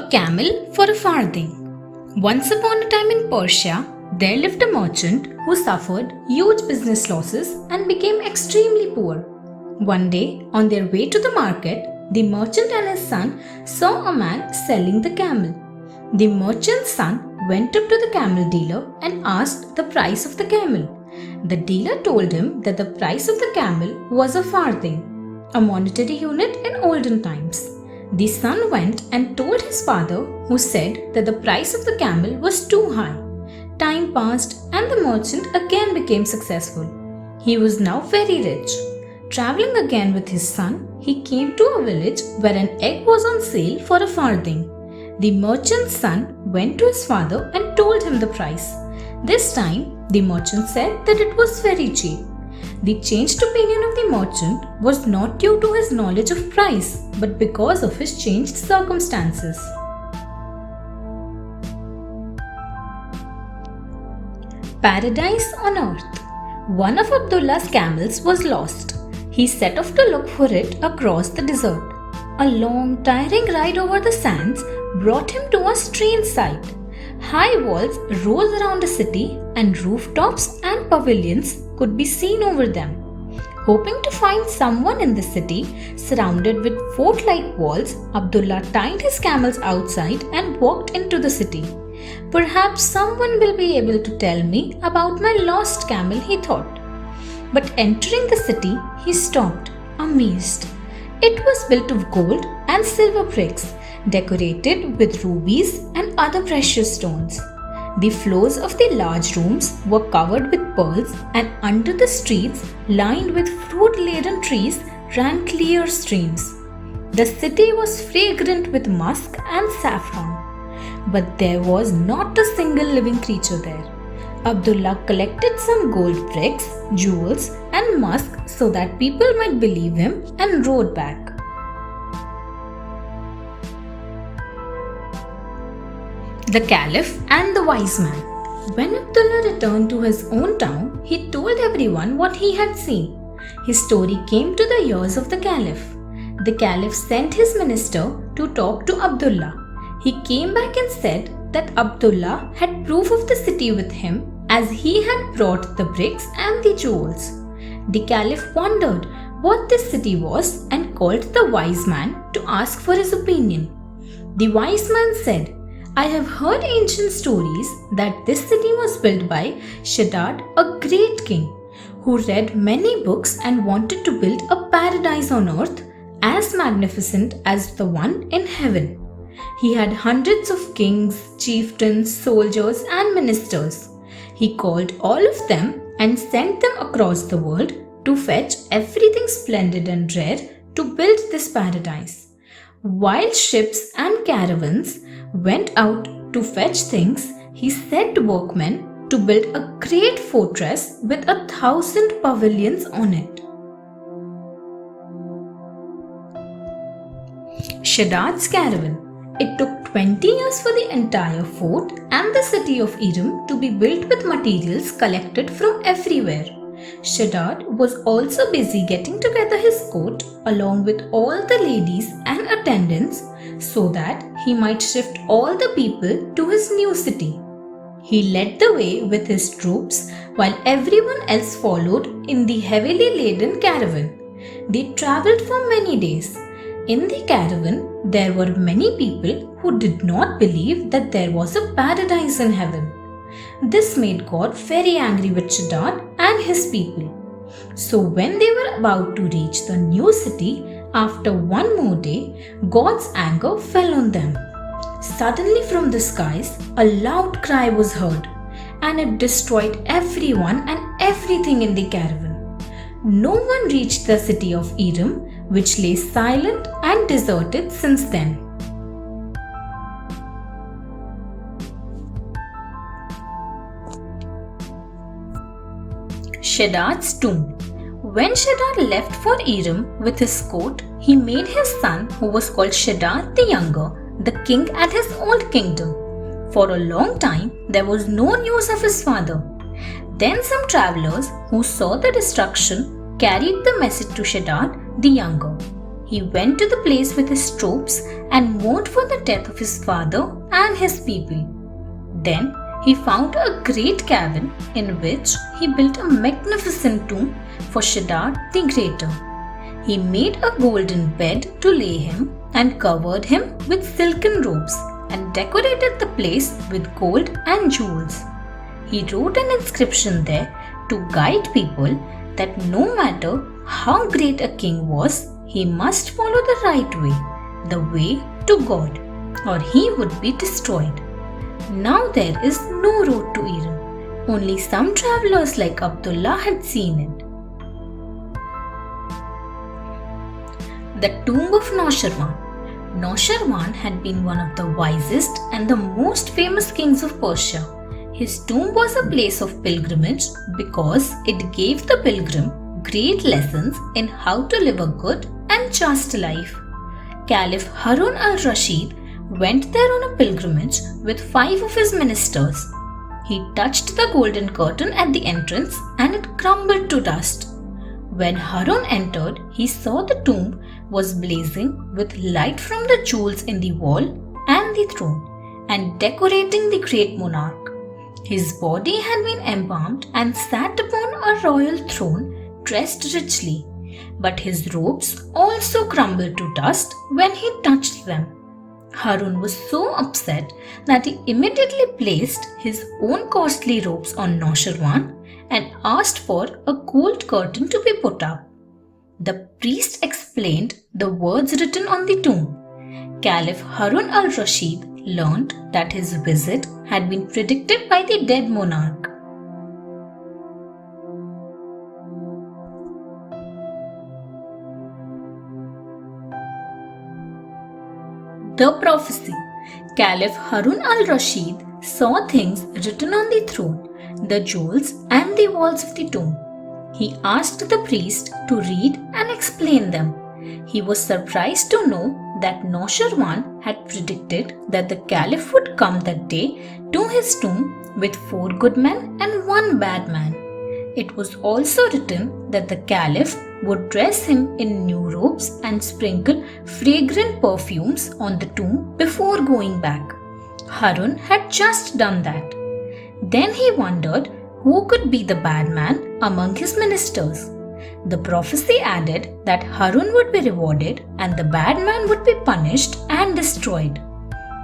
A camel for a farthing. Once upon a time in Persia, there lived a merchant who suffered huge business losses and became extremely poor. One day, on their way to the market, the merchant and his son saw a man selling the camel. The merchant's son went up to the camel dealer and asked the price of the camel. The dealer told him that the price of the camel was a farthing, a monetary unit in olden times. The son went and told his father, who said that the price of the camel was too high. Time passed and the merchant again became successful. He was now very rich. Traveling again with his son, he came to a village where an egg was on sale for a farthing. The merchant's son went to his father and told him the price. This time, the merchant said that it was very cheap. The changed opinion of the merchant was not due to his knowledge of price, but because of his changed circumstances. Paradise on Earth. One of Abdullah's camels was lost. He set off to look for it across the desert. A long, tiring ride over the sands brought him to a strange sight. High walls rose around the city, and rooftops and pavilions could be seen over them. Hoping to find someone in the city surrounded with fort-like walls, Abdullah tied his camels outside and walked into the city. Perhaps someone will be able to tell me about my lost camel, he thought. But entering the city, he stopped, amazed. It was built of gold and silver bricks, decorated with rubies and other precious stones. The floors of the large rooms were covered with pearls, and under the streets, lined with fruit-laden trees, ran clear streams. The city was fragrant with musk and saffron. But there was not a single living creature there. Abdullah collected some gold bricks, jewels, and musk so that people might believe him and rode back. The Caliph and the Wise Man. When Abdullah returned to his own town, he told everyone what he had seen. His story came to the ears of the Caliph. The Caliph sent his minister to talk to Abdullah. He came back and said that Abdullah had proof of the city with him, as he had brought the bricks and the jewels. The Caliph wondered what this city was and called the Wise Man to ask for his opinion. The Wise Man said, "I have heard ancient stories that this city was built by Shiddad, a great king, who read many books and wanted to build a paradise on earth as magnificent as the one in heaven. He had hundreds of kings, chieftains, soldiers, and ministers. He called all of them and sent them across the world to fetch everything splendid and rare to build this paradise. While ships and caravans went out to fetch things, he set workmen to build a great fortress with 1,000 pavilions on it." Shiddads Caravan. It took 20 years for the entire fort and the city of Iram to be built with materials collected from everywhere. Shiddad was also busy getting together his court along with all the ladies and attendants so that he might shift all the people to his new city. He led the way with his troops while everyone else followed in the heavily laden caravan. They travelled for many days. In the caravan, there were many people who did not believe that there was a paradise in heaven. This made God very angry with Shiddad and his people. So when they were about to reach the new city, after one more day, God's anger fell on them. Suddenly from the skies, a loud cry was heard, and it destroyed everyone and everything in the caravan. No one reached the city of Iram, which lay silent and deserted since then. Shiddad's Tomb. When Shiddad left for Iram with his court, he made his son, who was called Shiddad the Younger, the king at his old kingdom. For a long time, there was no news of his father. Then some travelers who saw the destruction carried the message to Shiddad the Younger. he went to the place with his troops and mourned for the death of his father and his people. Then he found a great cavern in which he built a magnificent tomb for Shiddads the Greater. He made a golden bed to lay him and covered him with silken robes and decorated the place with gold and jewels. He wrote an inscription there to guide people that no matter how great a king was, he must follow the right way, the way to God, or he would be destroyed. Now there is no road to Eden. Only some travelers like Abdullah had seen it. The Tomb of Noorwan. Noorwan had been one of the wisest and the most famous kings of Persia. His tomb was a place of pilgrimage because it gave the pilgrim great lessons in how to live a good and just life. Caliph Harun al-Rashid went there on a pilgrimage with 5 of his ministers. He touched the golden curtain at the entrance and it crumbled to dust. When Harun entered, he saw the tomb was blazing with light from the jewels in the wall and the throne and decorating the great monarch. His body had been embalmed and sat upon a royal throne dressed richly, but his robes also crumbled to dust when he touched them. Harun was so upset that he immediately placed his own costly robes on Noorwan and asked for a gold curtain to be put up. The priest explained the words written on the tomb. Caliph Harun al-Rashid learned that his visit had been predicted by the dead monarch. The prophecy. Caliph Harun al-Rashid saw things written on the throne, the jewels and the walls of the tomb. He asked the priest to read and explain them. He was surprised to know that Noorwan had predicted that the Caliph would come that day to his tomb with 4 good men and 1 bad man. It was also written that the Caliph would dress him in new robes and sprinkle fragrant perfumes on the tomb before going back. Harun had just done that. Then he wondered who could be the bad man among his ministers. The prophecy added that Harun would be rewarded and the bad man would be punished and destroyed.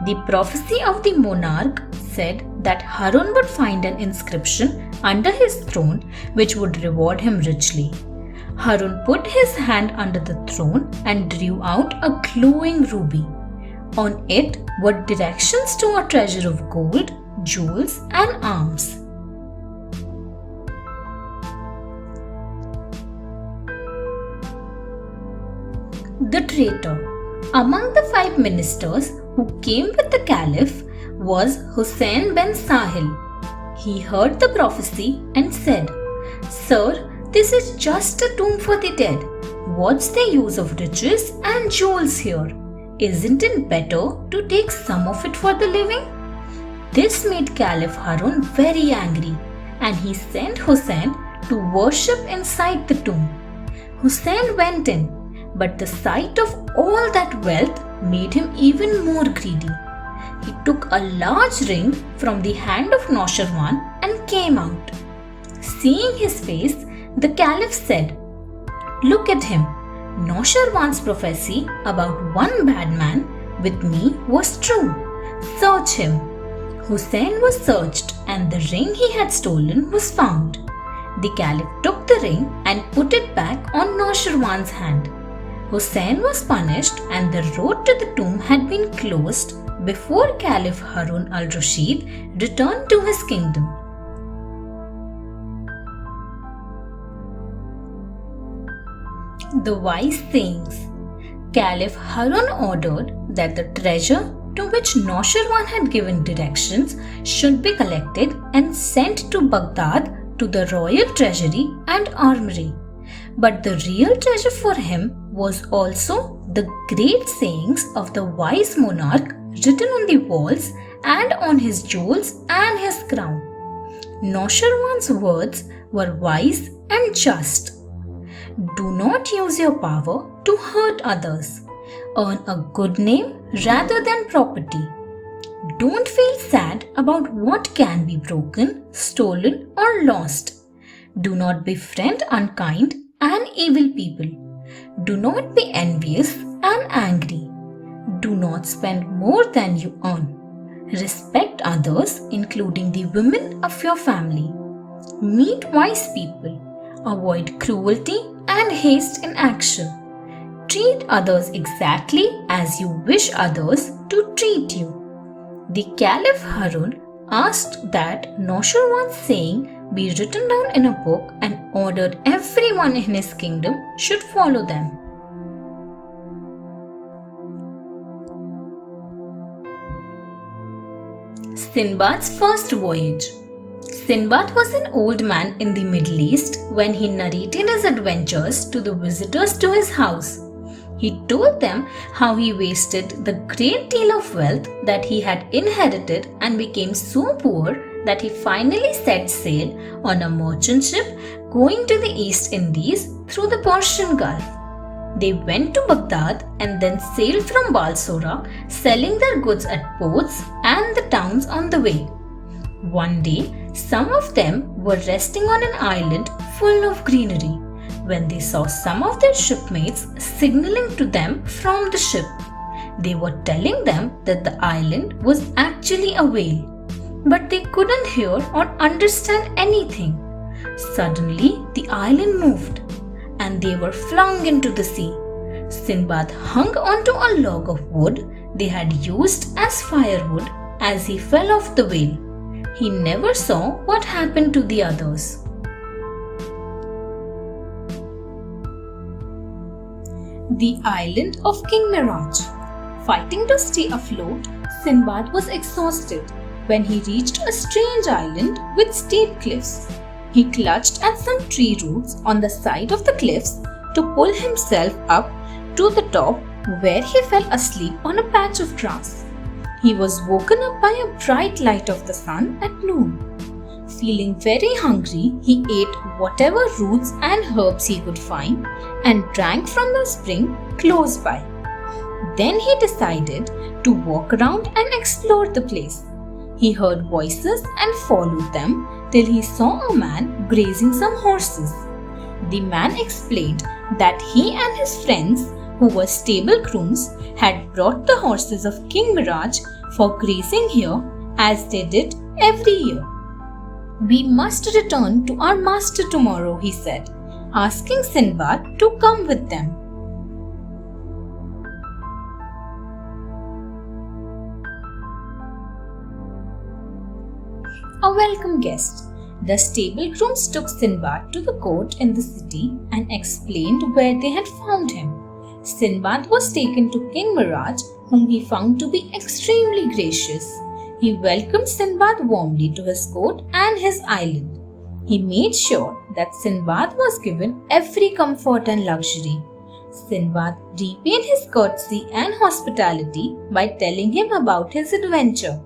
The prophecy of the monarch said that Harun would find an inscription under his throne which would reward him richly. Harun put his hand under the throne and drew out a glowing ruby. On it were directions to a treasure of gold, jewels, and arms. The traitor. Among the 5 ministers who came with the Caliph was Hussein ben Sahil. He heard the prophecy and said, "Sir, this is just a tomb for the dead. What's the use of riches and jewels here? Isn't it better to take some of it for the living?" This made Caliph Harun very angry and he sent Hussein to worship inside the tomb. Hussein went in, but the sight of all that wealth made him even more greedy. He took a large ring from the hand of Noorwan and came out. Seeing his face, the Caliph said, "Look at him. Noorwan's prophecy about 1 bad man with me was true. Search him." Hussein was searched and the ring he had stolen was found. The Caliph took the ring and put it back on Noorwan's hand. Hussein was punished and the road to the tomb had been closed before Caliph Harun al-Rashid returned to his kingdom. The wise sayings. Caliph Harun ordered that the treasure to which Noorwan had given directions should be collected and sent to Baghdad to the royal treasury and armory. But the real treasure for him was also the great sayings of the wise monarch written on the walls and on his jewels and his crown. Noorwan's words were wise and just. Do not use your power to hurt others. Earn a good name rather than property. Don't feel sad about what can be broken, stolen, or lost. Do not befriend unkind and evil people. Do not be envious and angry. Do not spend more than you earn. Respect others, including the women of your family. Meet wise people. Avoid cruelty and haste in action. Treat others exactly as you wish others to treat you. The Caliph Harun asked that Noshirwan's saying be written down in a book and ordered everyone in his kingdom should follow them. Sinbad's first voyage. Sinbad was an old man in the Middle East when he narrated his adventures to the visitors to his house. He told them how he wasted the great deal of wealth that he had inherited and became so poor that he finally set sail on a merchant ship going to the East Indies through the Persian Gulf. They went to Baghdad and then sailed from Balsora, selling their goods at ports and the towns on the way. One day, some of them were resting on an island full of greenery when they saw some of their shipmates signaling to them from the ship. They were telling them that the island was actually a whale, but they couldn't hear or understand anything. Suddenly, the island moved and they were flung into the sea. Sinbad hung onto a log of wood they had used as firewood as he fell off the whale. He never saw what happened to the others. The island of King Mirage. Fighting to stay afloat, Sinbad was exhausted when he reached a strange island with steep cliffs. He clutched at some tree roots on the side of the cliffs to pull himself up to the top, where he fell asleep on a patch of grass. He was woken up by a bright light of the sun at noon. Feeling very hungry, he ate whatever roots and herbs he could find and drank from the spring close by. Then he decided to walk around and explore the place. He heard voices and followed them till he saw a man grazing some horses. The man explained that he and his friends, who were stable grooms, had brought the horses of King Mirage for grazing here as they did every year. "We must return to our master tomorrow," he said, asking Sinbad to come with them. A welcome guest. The stable grooms took Sinbad to the court in the city and explained where they had found him. Sinbad was taken to King Mirage, whom he found to be extremely gracious. He welcomed Sinbad warmly to his court and his island. He made sure that Sinbad was given every comfort and luxury. Sinbad repaid his courtesy and hospitality by telling him about his adventure.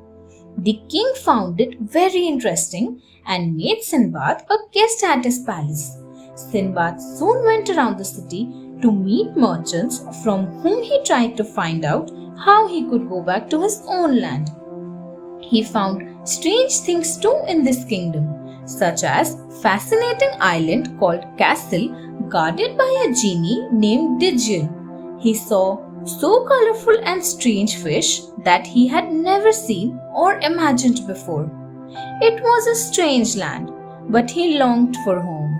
The king found it very interesting and made Sinbad a guest at his palace. Sinbad soon went around the city to meet merchants from whom he tried to find out how he could go back to his own land. He found strange things too in this kingdom, such as fascinating island called Castle guarded by a genie named Digian. He saw so colorful and strange fish that he had never seen or imagined before. It was a strange land, but he longed for home.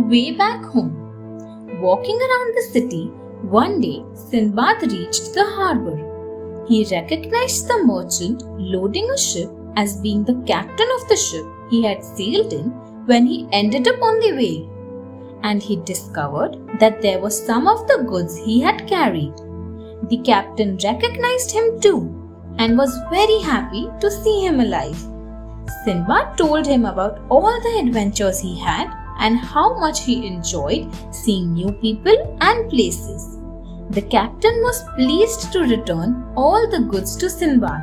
Way back home. Walking around the city, one day Sinbad reached the harbour. He recognized the merchant loading a ship as being the captain of the ship he had sailed in when he ended up on the whale. And he discovered that there was some of the goods he had carried. The captain recognized him too and was very happy to see him alive. Sinbad told him about all the adventures he had and how much he enjoyed seeing new people and places. The captain was pleased to return all the goods to Sinbad.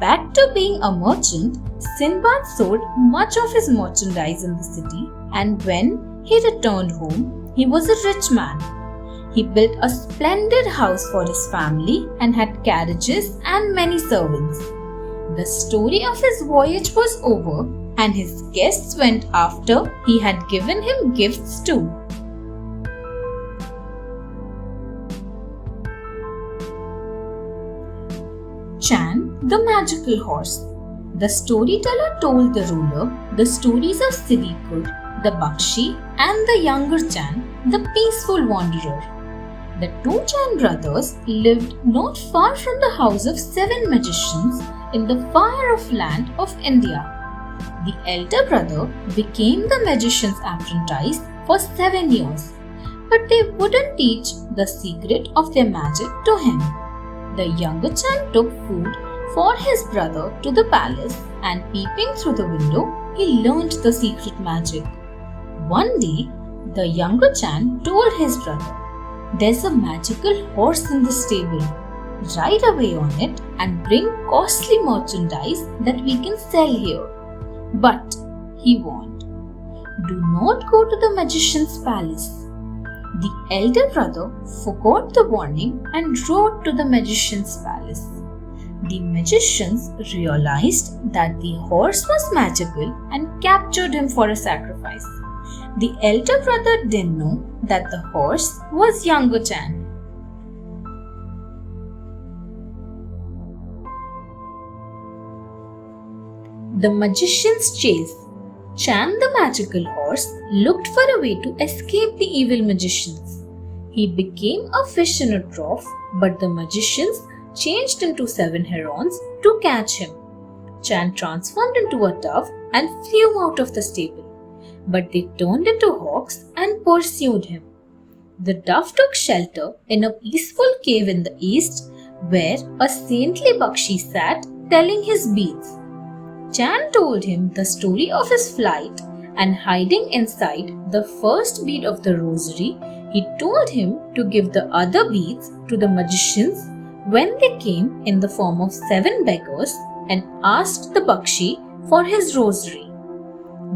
Back to being a merchant, Sinbad sold much of his merchandise in the city, and when he returned home, he was a rich man. He built a splendid house for his family and had carriages and many servants. The story of his voyage was over, and his guests went after he had given him gifts too. Chan, the magical horse. The storyteller told the ruler the stories of Siddiqur, the Bakshi, and the younger Chan, the peaceful wanderer. The two Chan brothers lived not far from the house of 7 magicians in the far-off land of India. The elder brother became the magician's apprentice for 7 years, but they wouldn't teach the secret of their magic to him. The younger Chan took food for his brother to the palace, and peeping through the window, he learned the secret magic. One day, the younger Chan told his brother, "There's a magical horse in the stable. Ride away on it and bring costly merchandise that we can sell here." But, he warned, "do not go to the magician's palace." The elder brother forgot the warning and rode to the magician's palace. The magicians realized that the horse was magical and captured him for a sacrifice. The elder brother didn't know that the horse was younger Chan. The magician's chase. Chan, the magical horse, looked for a way to escape the evil magicians. He became a fish in a trough, but the magicians changed into 7 herons to catch him. Chan transformed into a dove and flew out of the stable, but they turned into hawks and pursued him. The dove took shelter in a peaceful cave in the east, where a saintly Bakshi sat telling his beads. Chan told him the story of his flight, and hiding inside the first bead of the rosary, he told him to give the other beads to the magicians when they came in the form of 7 beggars and asked the Bakshi for his rosary.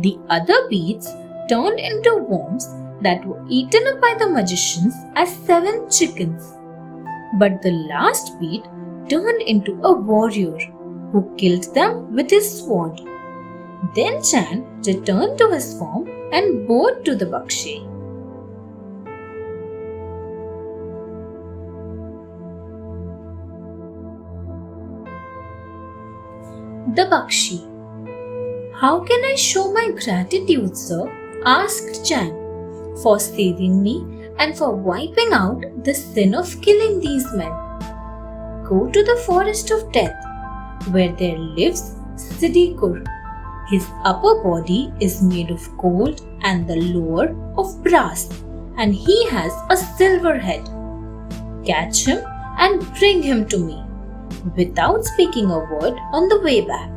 The other beads turned into worms that were eaten up by the magicians as 7 chickens. But the last bead turned into a warrior who killed them with his sword. Then Chan returned to his form and bowed to the Bakshi. The Bakshi. "How can I show my gratitude, sir?" asked Chan, "for saving me and for wiping out the sin of killing these men?" "Go to the forest of death, where there lives Siddiqur. His upper body is made of gold and the lower of brass, and he has a silver head. Catch him and bring him to me, without speaking a word on the way back,"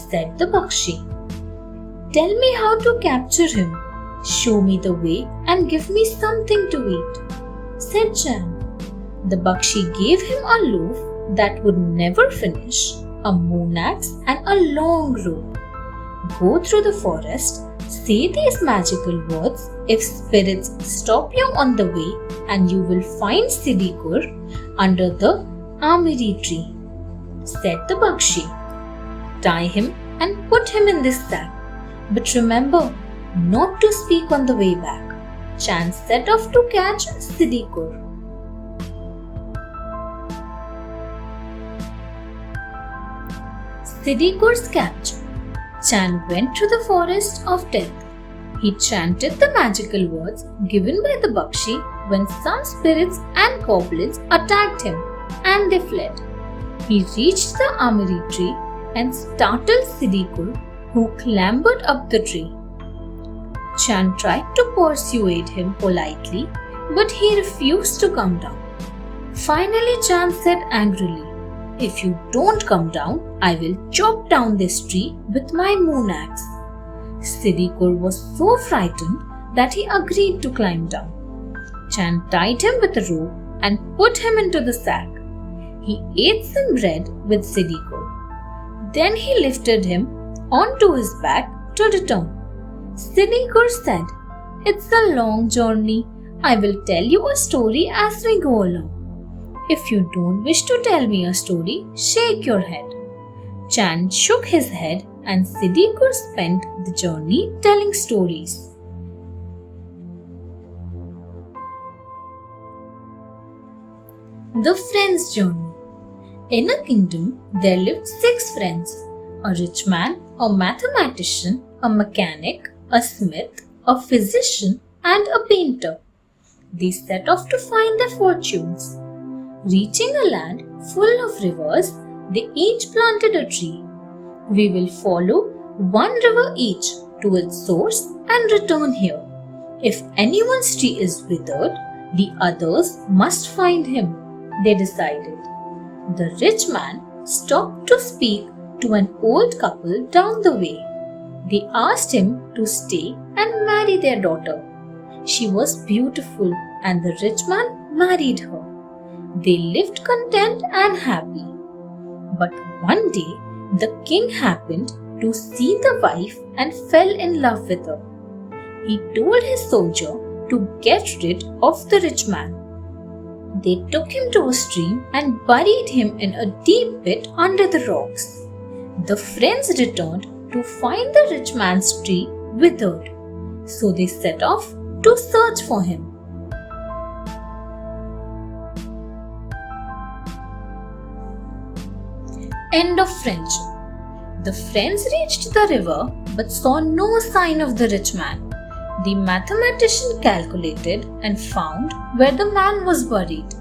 said the Bakshi. "Tell me how to capture him. Show me the way and give me something to eat," said Chan. The Bakshi gave him a loaf that would never finish, a moon axe and a long rope. "Go through the forest, say these magical words if spirits stop you on the way, and you will find Siddiqur under the amiri tree," said the Bakshi. "Tie him and put him in this sack, but remember not to speak on the way back." Chan set off to catch Siddiqur. Siddiqur's capture. Chan went to the forest of death. He chanted the magical words given by the Bakshi when some spirits and goblins attacked him, and they fled. He reached the amiri tree and startled Siddiqur, who clambered up the tree. Chan tried to persuade him politely, but he refused to come down. Finally, Chan said angrily, "If you don't come down, I will chop down this tree with my moon axe." Siddiqur was so frightened that he agreed to climb down. Chan tied him with a rope and put him into the sack. He ate some bread with Siddiqur. Then he lifted him onto his back to return. Siddharths said, "It's a long journey. I will tell you a story as we go along. If you don't wish to tell me a story, shake your head." Chan shook his head and Siddharths spent the journey telling stories. The Friends' Journey. In a kingdom, there lived 6 friends: a rich man, a mathematician, a mechanic, a smith, a physician, and a painter. They set off to find their fortunes. Reaching a land full of rivers, they each planted a tree. "We will follow one river each to its source and return here. If anyone's tree is withered, the others must find him," they decided. The rich man stopped to speak to an old couple down the way. They asked him to stay and marry their daughter. She was beautiful and the rich man married her. They lived content and happy. But one day, the king happened to see the wife and fell in love with her. He told his soldier to get rid of the rich man. They took him to a stream and buried him in a deep pit under the rocks. The friends returned to find the rich man's tree withered, so they set off to search for him. End of friendship. The friends reached the river but saw no sign of the rich man. The mathematician calculated and found where the man was buried.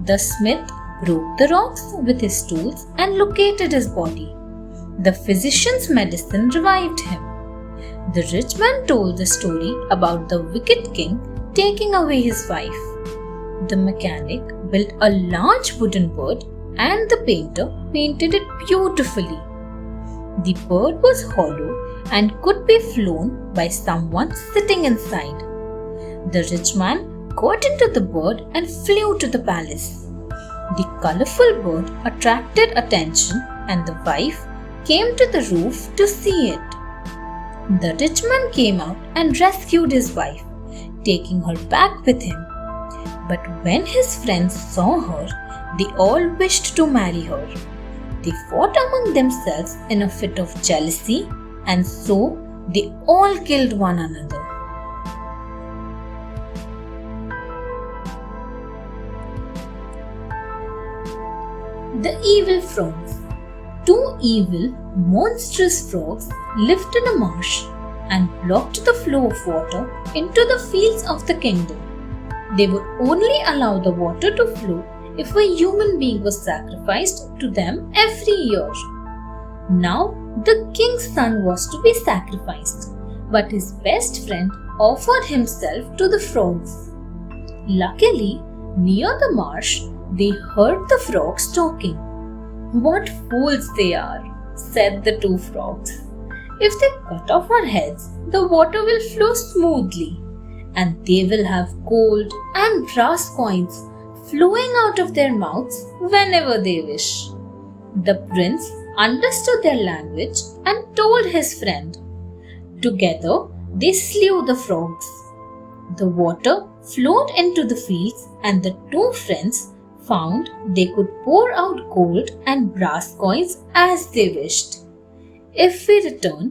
The smith broke the rocks with his tools and located his body. The physician's medicine revived him. The rich man told the story about the wicked king taking away his wife. The mechanic built a large wooden bird and the painter painted it beautifully. The bird was hollow and could be flown by someone sitting inside. The rich man got into the bird and flew to the palace. The colorful bird attracted attention and the wife came to the roof to see it. The rich man came out and rescued his wife, taking her back with him. But when his friends saw her, they all wished to marry her. They fought among themselves in a fit of jealousy, and so they all killed one another. The Evil Frogs. 2 evil, monstrous frogs lived in a marsh and blocked the flow of water into the fields of the kingdom. They would only allow the water to flow if a human being was sacrificed to them every year. Now, the king's son was to be sacrificed, but his best friend offered himself to the frogs. Luckily, near the marsh, they heard the frogs talking. "What fools they are," said the 2 frogs. "If they cut off our heads, the water will flow smoothly, and they will have gold and brass coins flowing out of their mouths whenever they wish." The prince understood their language and told his friend. Together, they slew the frogs. The water flowed into the fields, and the 2 friends found they could pour out gold and brass coins as they wished. "If we return,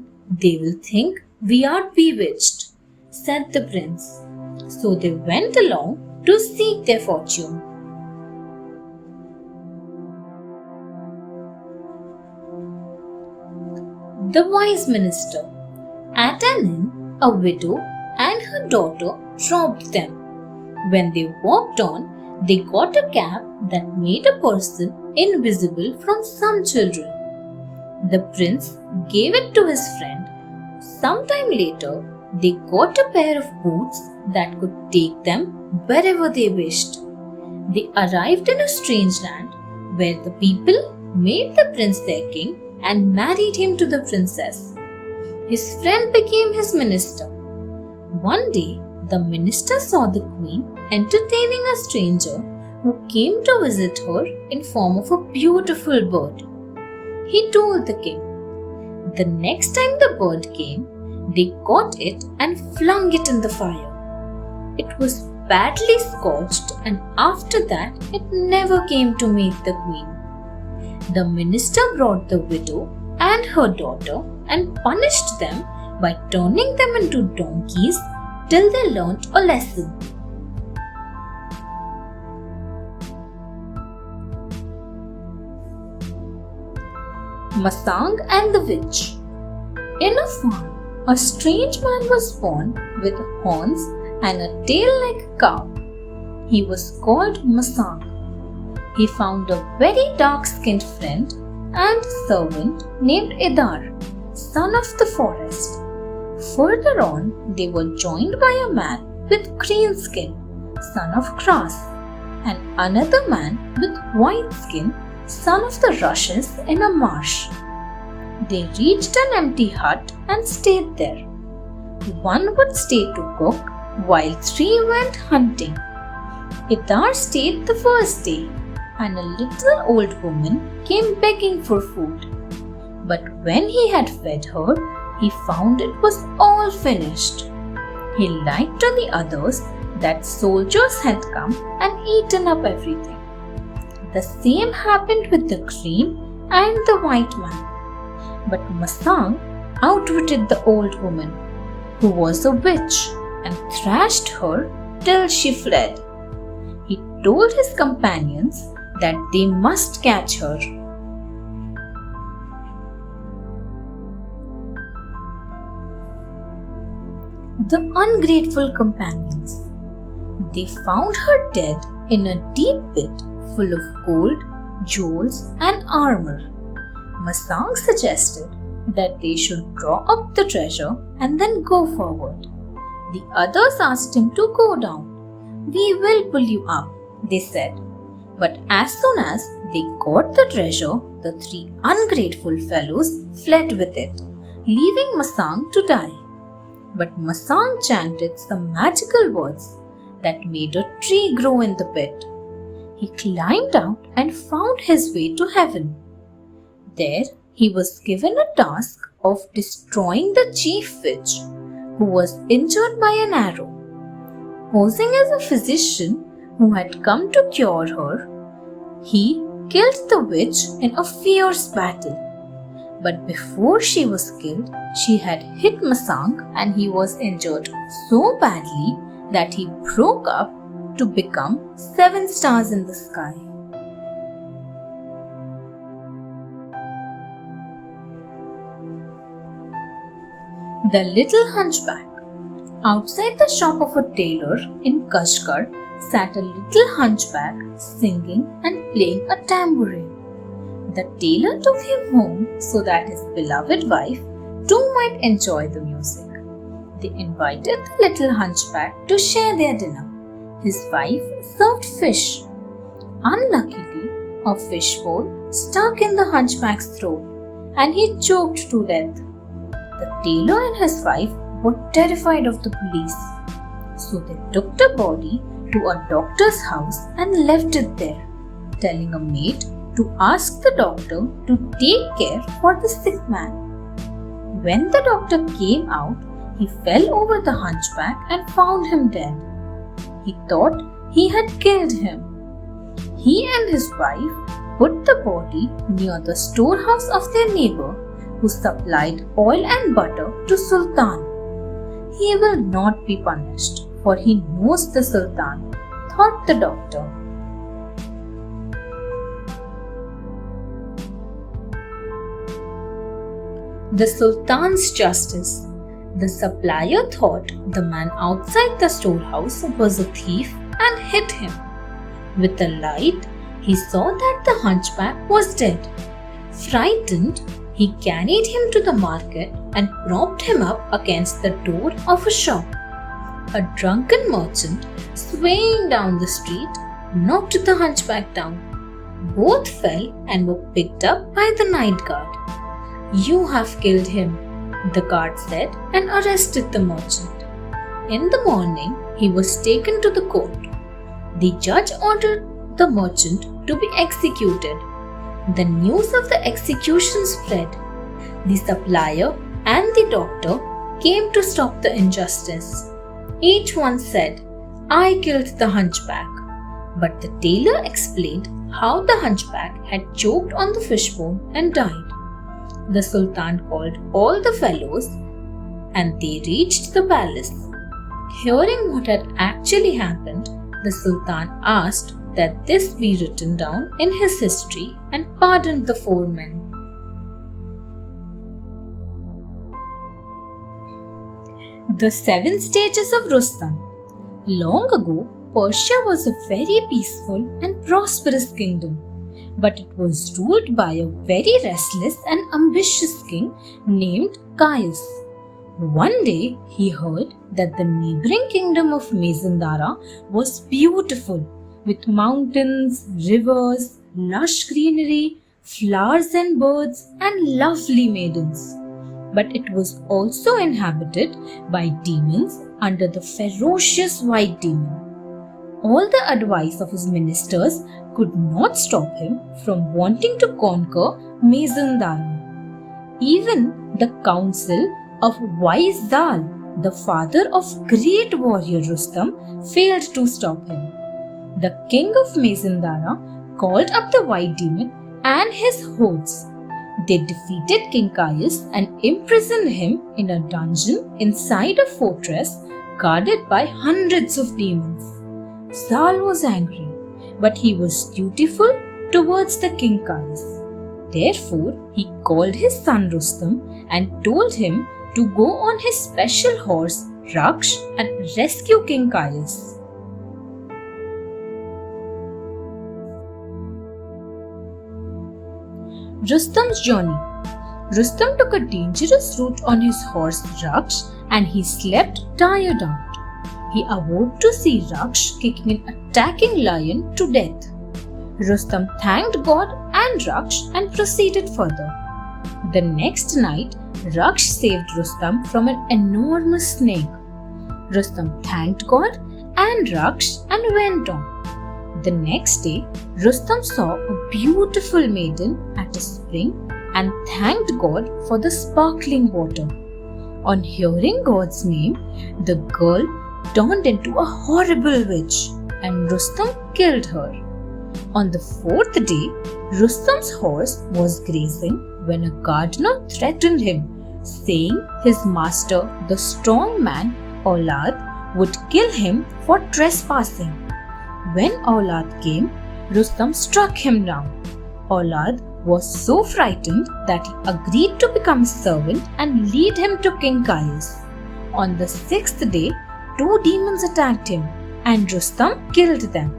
they will think we are bewitched," said the prince. So they went along to seek their fortune. The Wise Minister. At an inn, a widow and her daughter robbed them. When they walked on, they got a cap that made a person invisible from some children. The prince gave it to his friend. Sometime later, they got a pair of boots that could take them wherever they wished. They arrived in a strange land where the people made the prince their king and married him to the princess. His friend became his minister. One day, the minister saw the queen entertaining a stranger who came to visit her in form of a beautiful bird. He told the king, The next time the bird came, they caught it and flung it in the fire. It was badly scorched, and after that it never came to meet the queen. The minister brought the widow and her daughter and punished them by turning them into donkeys till they learnt a lesson. Masang and the Witch. In a farm, a strange man was born with horns and a tail like a cow. He was called Masang. He found a very dark-skinned friend and servant named Idar, son of the forest. Further on, they were joined by a man with green skin, son of grass, and another man with white skin, son of the rushes in a marsh. They reached an empty hut and stayed there. One would stay to cook, while three went hunting. Idar stayed the first day, and a little old woman came begging for food. But when he had fed her, he found it was all finished. He lied to the others that soldiers had come and eaten up everything. The same happened with the green and the white man. But Masang outwitted the old woman, who was a witch, and thrashed her till she fled. He told his companions that they must catch her. The ungrateful companions. They found her dead in a deep pit full of gold, jewels, and armor. Masang suggested that they should draw up the treasure and then go forward. The others asked him to go down. "We will pull you up," they said. But as soon as they got the treasure, the three ungrateful fellows fled with it, leaving Masang to die. But Masang chanted some magical words that made a tree grow in the pit. He climbed out and found his way to heaven. There he was given a task of destroying the chief witch, who was injured by an arrow. Posing as a physician who had come to cure her, he killed the witch in a fierce battle. But before she was killed, she had hit Masang and he was injured so badly that he broke up to become 7 stars in the sky. The Little Hunchback. Outside the shop of a tailor in Kashgar sat a little hunchback singing and playing a tambourine. The tailor took him home so that his beloved wife too might enjoy the music. They invited the little hunchback to share their dinner. His wife served fish. Unluckily, a fishbowl stuck in the hunchback's throat and he choked to death. The tailor and his wife were terrified of the police, so they took the body to a doctor's house and left it there, telling a maid to ask the doctor to take care for the sick man. When the doctor came out, he fell over the hunchback and found him dead. He thought he had killed him. He and his wife put the body near the storehouse of their neighbor, who supplied oil and butter to Sultan. He will not be punished, for he knows the Sultan, thought the doctor. The Sultan's justice. The supplier thought the man outside the storehouse was a thief and hit him. With a light, he saw that the hunchback was dead. Frightened, he carried him to the market and propped him up against the door of a shop. A drunken merchant, swaying down the street, knocked the hunchback down. Both fell and were picked up by the night guard. "You have killed him," the guard said, and arrested the merchant. In the morning, he was taken to the court. The judge ordered the merchant to be executed. The news of the execution spread. The supplier and the doctor came to stop the injustice. Each one said, "I killed the hunchback." But the tailor explained how the hunchback had choked on the fishbone and died. The Sultan called all the fellows and they reached the palace. Hearing what had actually happened, the Sultan asked that this be written down in his history and pardoned the four men. The 7 stages of Rustam. Long ago, Persia was a very peaceful and prosperous kingdom, but it was ruled by a very restless and ambitious king named Caius. One day, he heard that the neighboring kingdom of Mazandara was beautiful, with mountains, rivers, lush greenery, flowers and birds, and lovely maidens. But it was also inhabited by demons under the ferocious white demon. All the advice of his ministers could not stop him from wanting to conquer Mazandara. Even the council of wise Zal, the father of great warrior Rustam, failed to stop him. The king of Mazandara called up the white demon and his hordes. They defeated King Caius and imprisoned him in a dungeon inside a fortress guarded by hundreds of demons. Zal was angry, but he was dutiful towards the King Caius. Therefore, he called his son Rustam and told him to go on his special horse Raksh and rescue King Caius. Rustam's journey. Rustam took a dangerous route on his horse Raksh and he slept tired out. He awoke to see Raksh kicking an attacking lion to death. Rustam thanked God and Raksh and proceeded further. The next night, Raksh saved Rustam from an enormous snake. Rustam thanked God and Raksh and went on. The next day, Rustam saw a beautiful maiden at a spring and thanked God for the sparkling water. On hearing God's name, the girl turned into a horrible witch and Rustam killed her. On the 4th day, Rustam's horse was grazing when a gardener threatened him, saying his master, the strong man Aulad, would kill him for trespassing. When Aulad came, Rustam struck him down. Aulad was so frightened that he agreed to become a servant and lead him to King Caius. On the 6th day, 2 demons attacked him and Rustam killed them.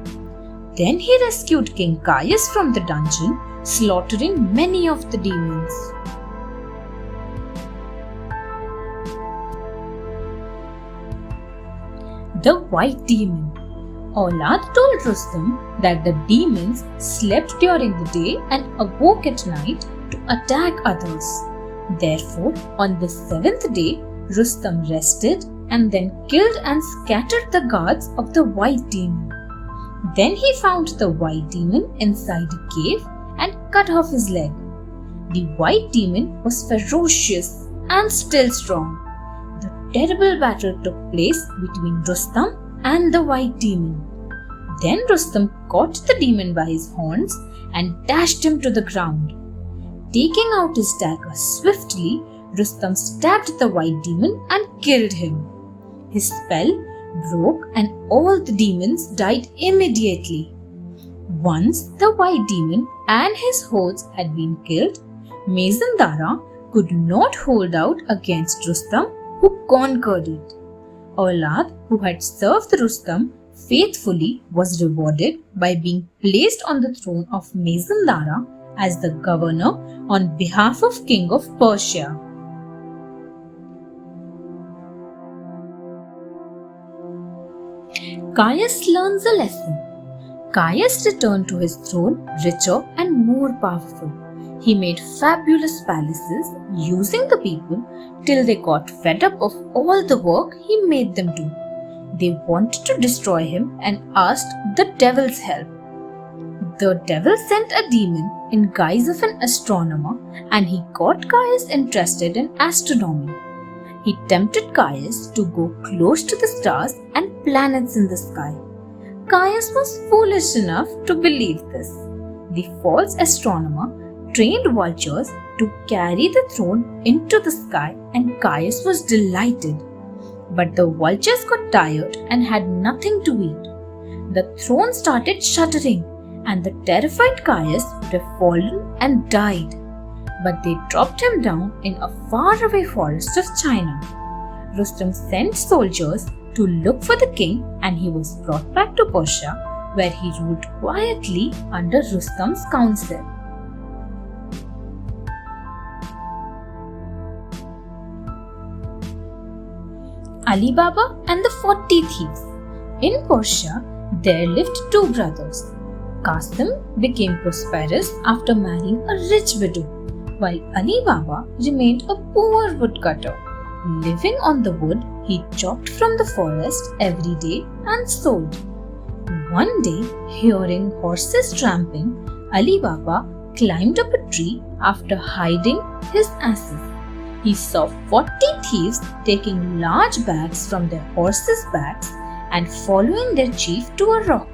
Then he rescued King Caius from the dungeon, slaughtering many of the demons. The White Demon. Aulad told Rustam that the demons slept during the day and awoke at night to attack others. Therefore, on the 7th day, Rustam rested and then killed and scattered the guards of the White Demon. Then he found the White Demon inside a cave and cut off his leg. The White Demon was ferocious and still strong. The terrible battle took place between Rustam and the White Demon. Then Rustam caught the demon by his horns and dashed him to the ground. Taking out his dagger swiftly, Rustam stabbed the White Demon and killed him. His spell broke and all the demons died immediately. Once the White Demon and his hordes had been killed, Mazandara could not hold out against Rustam, who conquered it. Aulad, who had served Rustam faithfully, was rewarded by being placed on the throne of Mazandara as the governor on behalf of King of Persia. Caius learns a lesson. Caius returned to his throne richer and more powerful. He made fabulous palaces using the people till they got fed up of all the work he made them do. They wanted to destroy him and asked the devil's help. The devil sent a demon in guise of an astronomer and he got Caius interested in astronomy. He tempted Caius to go close to the stars and planets in the sky. Caius was foolish enough to believe this. The false astronomer trained vultures to carry the throne into the sky and Caius was delighted. But the vultures got tired and had nothing to eat. The throne started shuddering and the terrified Caius would have fallen and died. But they dropped him down in a faraway forest of China. Rustam sent soldiers to look for the king and he was brought back to Persia where he ruled quietly under Rustam's counsel. Alibaba and the 40 Thieves. In Persia, there lived two brothers. Qasim became prosperous after marrying a rich widow, while Alibaba remained a poor woodcutter. Living on the wood, he chopped from the forest every day and sold. One day, hearing horses tramping, Alibaba climbed up a tree after hiding his asses. He saw 40 thieves taking large bags from their horses' backs and following their chief to a rock.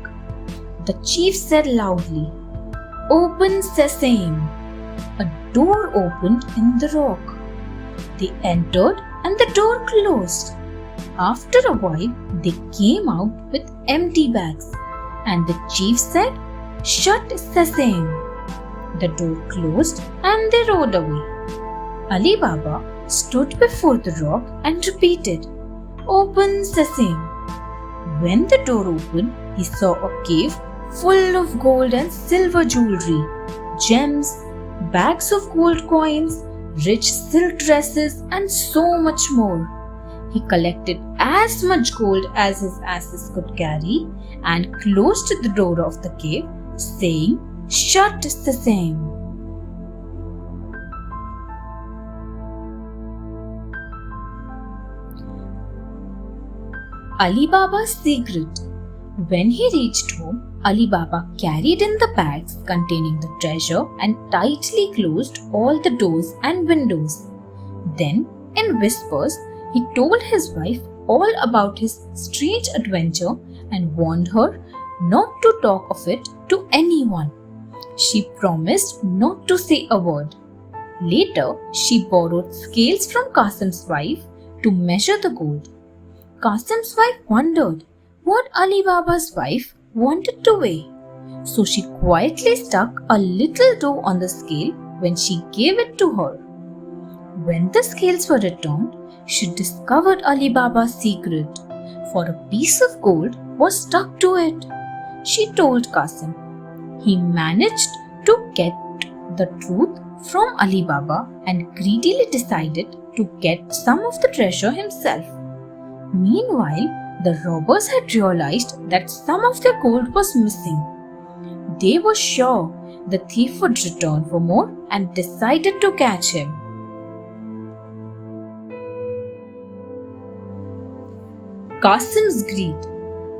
The chief said loudly, "Open sesame." A door opened in the rock. They entered and the door closed. After a while, they came out with empty bags and the chief said, "Shut sesame." The door closed and they rode away. Alibaba stood before the rock and repeated, "Open sesame." When the door opened, he saw a cave full of gold and silver jewelry, gems, bags of gold coins, rich silk dresses, and so much more. He collected as much gold as his asses could carry and closed the door of the cave, saying, "Shut sesame." Alibabas Secret. When he reached home, Alibaba carried in the bags containing the treasure and tightly closed all the doors and windows. Then, in whispers, he told his wife all about his strange adventure and warned her not to talk of it to anyone. She promised not to say a word. Later, she borrowed scales from Qasim's wife to measure the gold. Qasim's wife wondered what Alibaba's wife wanted to weigh, so she quietly stuck a little dough on the scale when she gave it to her. When the scales were returned, she discovered Alibaba's secret, for a piece of gold was stuck to it. She told Qasim. He managed to get the truth from Alibaba and greedily decided to get some of the treasure himself. Meanwhile, the robbers had realized that some of their gold was missing. They were sure the thief would return for more and decided to catch him. Carsons Greed.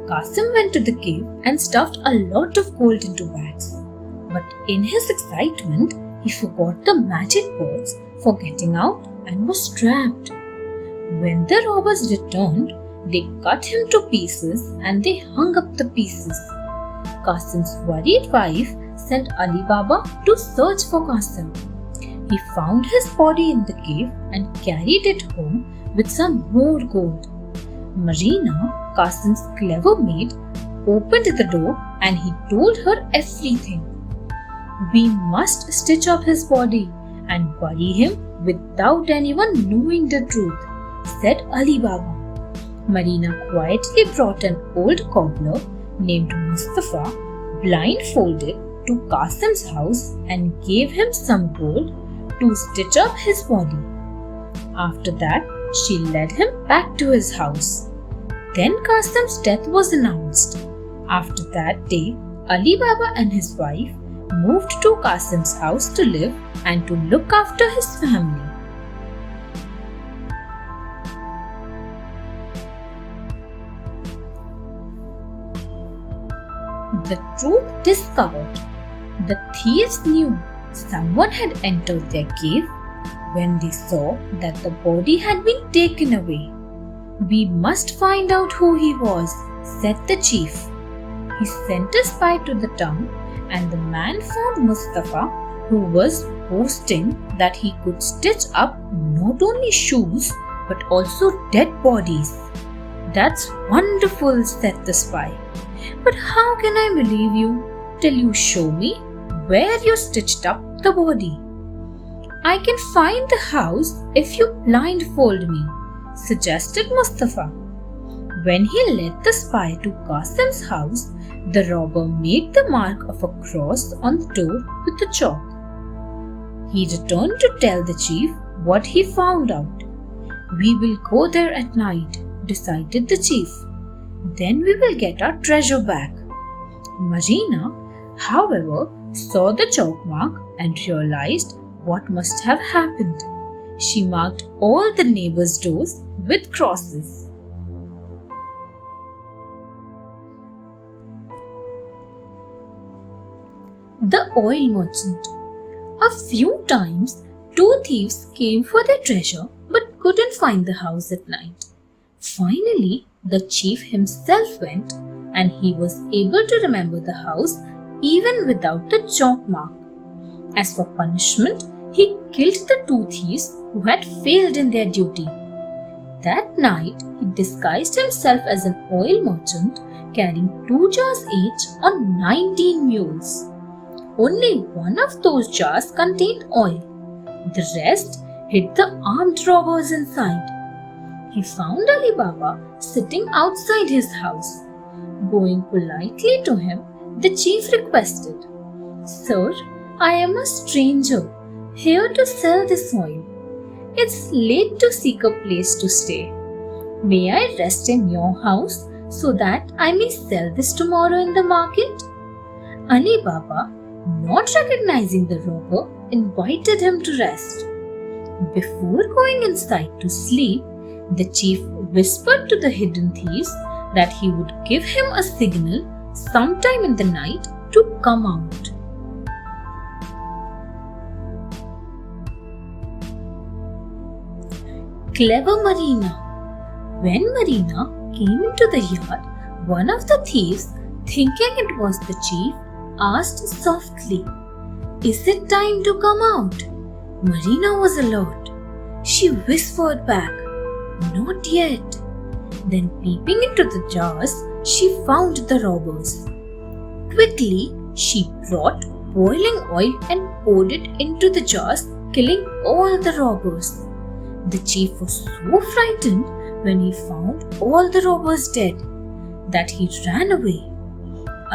Qasim went to the cave and stuffed a lot of gold into bags. But in his excitement, he forgot the magic words for getting out and was trapped. When the robbers returned, they cut him to pieces and they hung up the pieces. Qasim's worried wife sent Alibaba to search for Qasim. He found his body in the cave and carried it home with some more gold. Marina, Qasim's clever maid, opened the door and he told her everything. "We must stitch up his body and bury him without anyone knowing the truth," said Alibaba. Marina quietly brought an old cobbler named Mustafa, blindfolded, to Qasim's house and gave him some gold to stitch up his body. After that, she led him back to his house. Then Qasim's death was announced. After that day, Alibaba and his wife moved to Qasim's house to live and to look after his family. The truth discovered. The thieves knew someone had entered their cave when they saw that the body had been taken away. "We must find out who he was," said the chief. He sent a spy to the town, and the man found Mustafa, who was boasting that he could stitch up not only shoes but also dead bodies. "That's wonderful," said the spy. "But how can I believe you till you show me where you stitched up the body?" "I can find the house if you blindfold me," suggested Mustafa. When he led the spy to Qasim's house, the robber made the mark of a cross on the door with the chalk. He returned to tell the chief what he found out. "We will go there at night," decided the chief. "Then we will get our treasure back." Marina, however, saw the chalk mark and realized what must have happened. She marked all the neighbors' doors with crosses. The oil merchant. A few times, two thieves came for their treasure but couldn't find the house at night. Finally, the chief himself went, and he was able to remember the house even without the chalk mark. As for punishment, he killed the two thieves who had failed in their duty. That night, he disguised himself as an oil merchant, carrying 2 jars each on 19 mules. Only one of those jars contained oil. The rest hid the armed robbers inside. He found Alibaba sitting outside his house. Going politely to him, the chief requested, "Sir, I am a stranger, here to sell this oil. It's late to seek a place to stay. May I rest in your house so that I may sell this tomorrow in the market?" Alibaba, not recognizing the robber, invited him to rest. Before going inside to sleep, the chief whispered to the hidden thieves that he would give him a signal sometime in the night to come out. Clever Marina. When Marina came into the yard, one of the thieves, thinking it was the chief, asked softly, "Is it time to come out?" Marina was alert. She whispered back, "Not yet." Then, peeping into the jars, she found the robbers. Quickly, she brought boiling oil and poured it into the jars, killing all the robbers. The chief was so frightened when he found all the robbers dead that he ran away.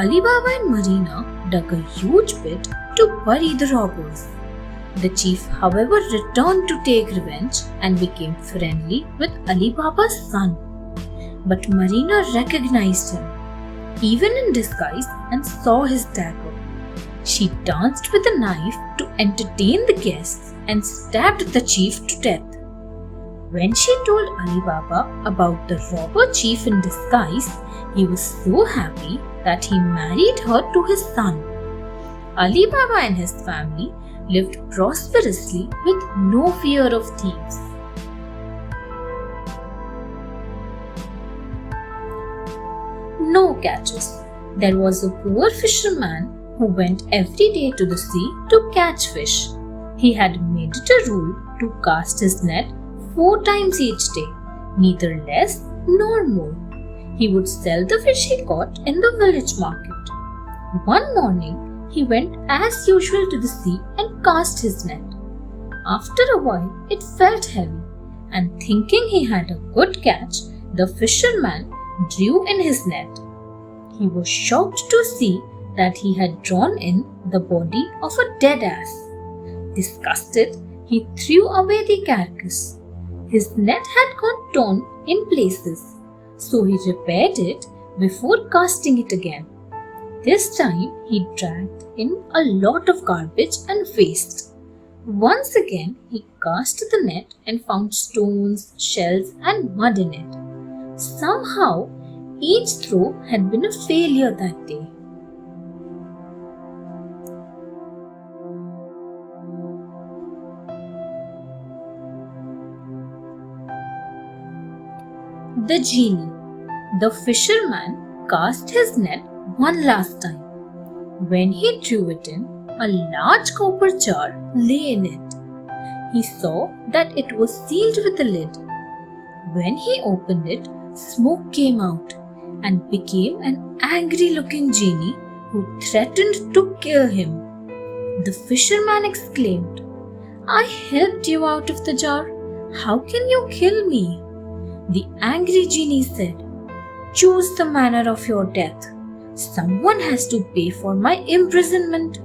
Alibaba and Marina dug a huge pit to bury the robbers. The chief, however, returned to take revenge and became friendly with Alibaba's son. But Marina recognized him, even in disguise, and saw his dagger. She danced with a knife to entertain the guests and stabbed the chief to death. When she told Alibaba about the robber chief in disguise, he was so happy that he married her to his son. Alibaba and his family lived prosperously with no fear of thieves. No catches. There was a poor fisherman who went every day to the sea to catch fish. He had made it a rule to cast his net 4 times each day, neither less nor more. He would sell the fish he caught in the village market. One morning, he went as usual to the sea and cast his net. After a while, it felt heavy, and thinking he had a good catch, the fisherman drew in his net. He was shocked to see that he had drawn in the body of a dead ass. Disgusted, he threw away the carcass. His net had got torn in places, so he repaired it before casting it again. This time he dragged in a lot of garbage and waste. Once again he cast the net and found stones, shells and mud in it. Somehow each throw had been a failure that day. The Genie. The fisherman cast his net one last time. When he drew it in, a large copper jar lay in it. He saw that it was sealed with a lid. When he opened it, smoke came out and became an angry-looking genie who threatened to kill him. The fisherman exclaimed, "I helped you out of the jar. How can you kill me?" The angry genie said, "Choose the manner of your death. Someone has to pay for my imprisonment."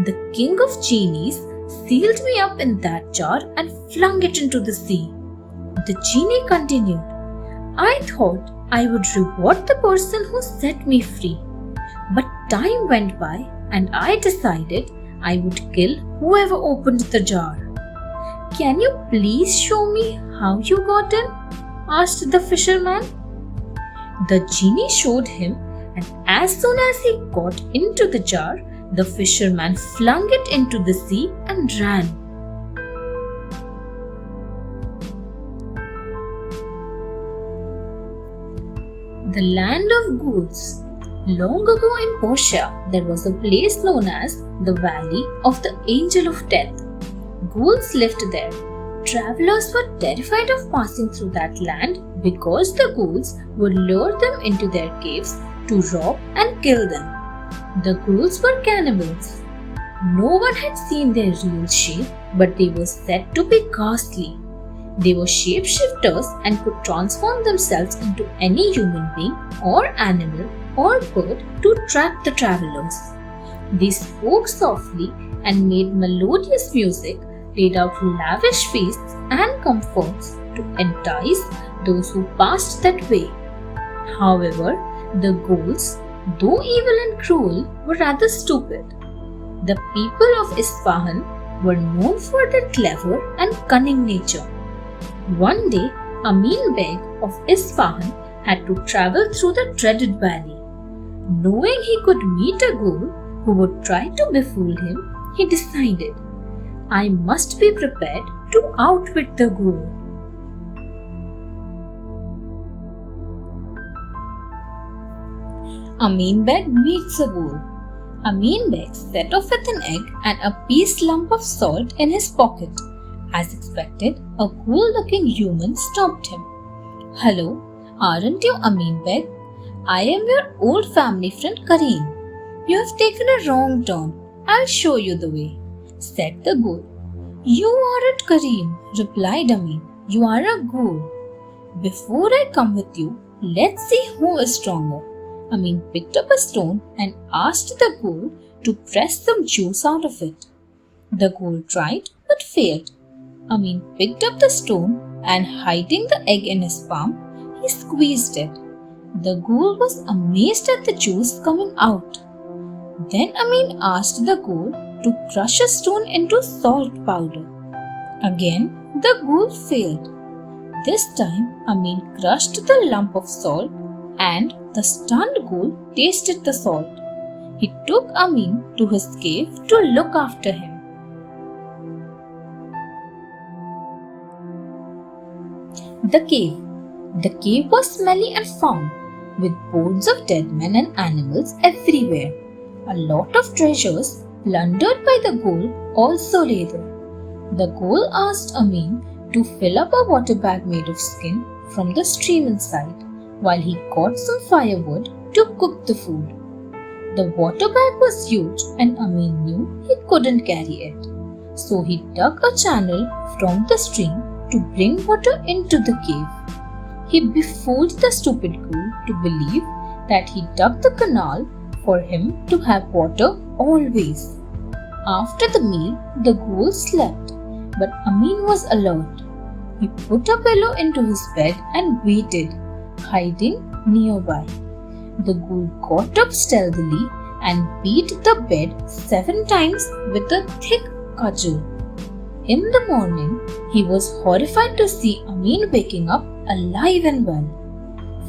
The king of genies sealed me up in that jar and flung it into the sea. The genie continued, "I thought I would reward the person who set me free. But time went by and I decided I would kill whoever opened the jar." "Can you please show me how you got in?" asked the fisherman. The genie showed him, and as soon as he got into the jar, the fisherman flung it into the sea and ran. The land of Ghouls. Long ago in Persia, there was a place known as the Valley of the Angel of Death. Ghouls lived there. Travelers were terrified of passing through that land because the ghouls would lure them into their caves to rob and kill them. The ghouls were cannibals. No one had seen their real shape, but they were said to be ghastly. They were shapeshifters and could transform themselves into any human being or animal or bird to trap the travelers. They spoke softly and made melodious music, laid out lavish feasts and comforts to entice those who passed that way. However, the ghouls, though evil and cruel, were rather stupid. The people of Isfahan were known for their clever and cunning nature. One day, Amin Beg of Isfahan had to travel through the dreaded valley. Knowing he could meet a ghoul who would try to befool him, he decided, "I must be prepared to outwit the ghoul." Amin Beg meets a ghoul. Amin Beg set off with an egg and a piece lump of salt in his pocket. As expected, a ghoul-looking human stopped him. "Hello, aren't you Amin Beg? I am your old family friend Kareem. You have taken a wrong turn. I'll show you the way," said the ghoul. "You aren't Kareem," replied Amin. "You are a ghoul. Before I come with you, let's see who is stronger." Amin picked up a stone and asked the ghoul to press some juice out of it. The ghoul tried but failed. Amin picked up the stone and, hiding the egg in his palm, he squeezed it. The ghoul was amazed at the juice coming out. Then Amin asked the ghoul to crush a stone into salt powder. Again, the ghoul failed. This time, Amin crushed the lump of salt and the stunned ghoul tasted the salt. He took Amin to his cave to look after him. The cave. The cave was smelly and foul, with bones of dead men and animals everywhere. A lot of treasures plundered by the ghoul also lay there. The ghoul asked Amin to fill up a water bag made of skin from the stream inside, while he caught some firewood to cook the food. The water bag was huge and Amin knew he couldn't carry it. So he dug a channel from the stream to bring water into the cave. He befooled the stupid ghoul to believe that he dug the canal for him to have water always. After the meal, the ghoul slept, but Amin was alert. He put a pillow into his bed and waited, hiding nearby. The ghoul got up stealthily and beat the bed 7 times with a thick cudgel. In the morning, he was horrified to see Amin waking up alive and well.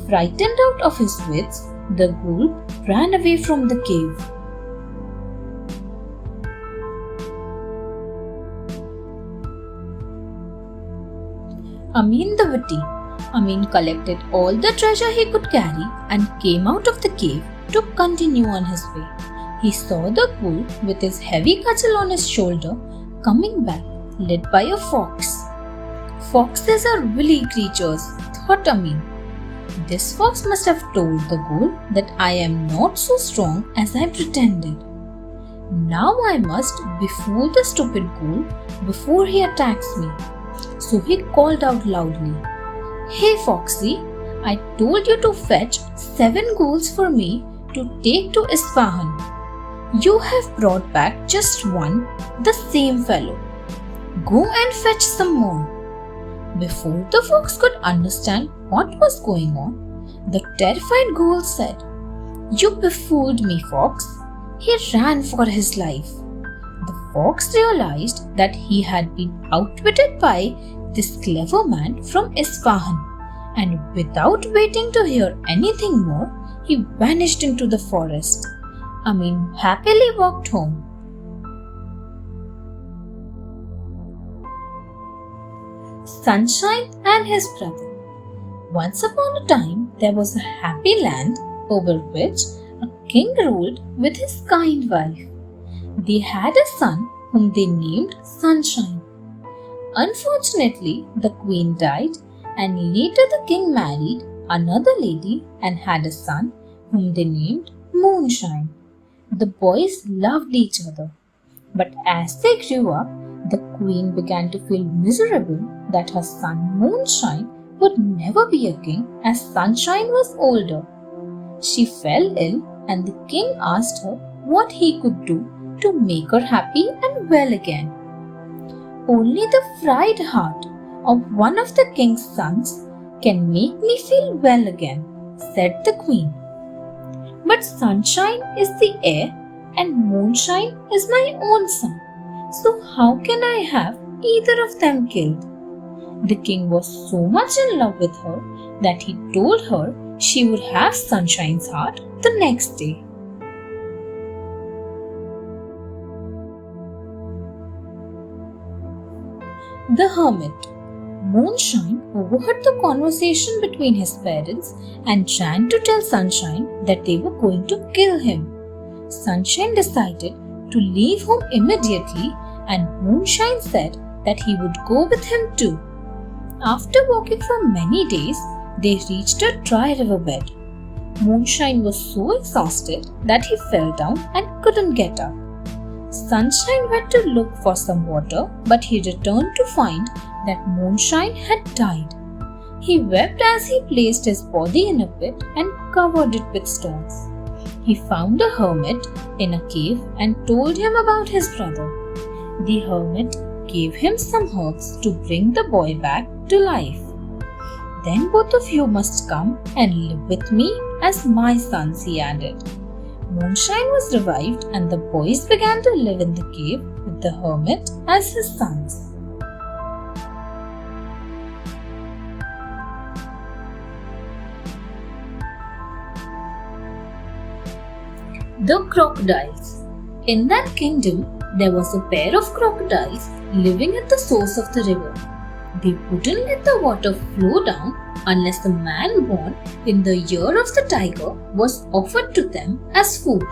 Frightened out of his wits, the ghoul ran away from the cave. Amin the Witty. Amin collected all the treasure he could carry and came out of the cave to continue on his way. He saw the ghoul with his heavy cudgel on his shoulder coming back, led by a fox. Foxes are willy creatures, thought Amin. This fox must have told the ghoul that I am not so strong as I pretended. Now I must befool the stupid ghoul before he attacks me. So he called out loudly, "Hey Foxy, I told you to fetch 7 ghouls for me to take to Isfahan. You have brought back just one, the same fellow. Go and fetch some more." Before the fox could understand what was going on, the terrified ghoul said, "You befooled me, Fox." He ran for his life. The fox realized that he had been outwitted by this clever man from Isfahan, and without waiting to hear anything more, he vanished into the forest. Amin happily walked home. Sunshine and his brother. Once upon a time, there was a happy land over which a king ruled with his kind wife. They had a son whom they named Sunshine. Unfortunately, the queen died, and later the king married another lady and had a son whom they named Moonshine. The boys loved each other, but as they grew up, the queen began to feel miserable that her son Moonshine would never be a king as Sunshine was older. She fell ill, and the king asked her what he could do to make her happy and well again. "Only the fried heart of one of the king's sons can make me feel well again," said the queen. "But Sunshine is the heir and Moonshine is my own son, so how can I have either of them killed?" The king was so much in love with her that he told her she would have Sunshine's heart the next day. The Hermit. Moonshine overheard the conversation between his parents and ran to tell Sunshine that they were going to kill him. Sunshine decided to leave home immediately, and Moonshine said that he would go with him too. After walking for many days, they reached a dry riverbed. Moonshine was so exhausted that he fell down and couldn't get up. Sunshine went to look for some water, but he returned to find that Moonshine had died. He wept as he placed his body in a pit and covered it with stones. He found a hermit in a cave and told him about his brother. The hermit gave him some herbs to bring the boy back to life. "Then both of you must come and live with me as my sons," he added. Moonshine was revived, and the boys began to live in the cave with the hermit as his sons. The Crocodiles. In that kingdom, there was a pair of crocodiles living at the source of the river. They wouldn't let the water flow down unless the man born in the year of the tiger was offered to them as food.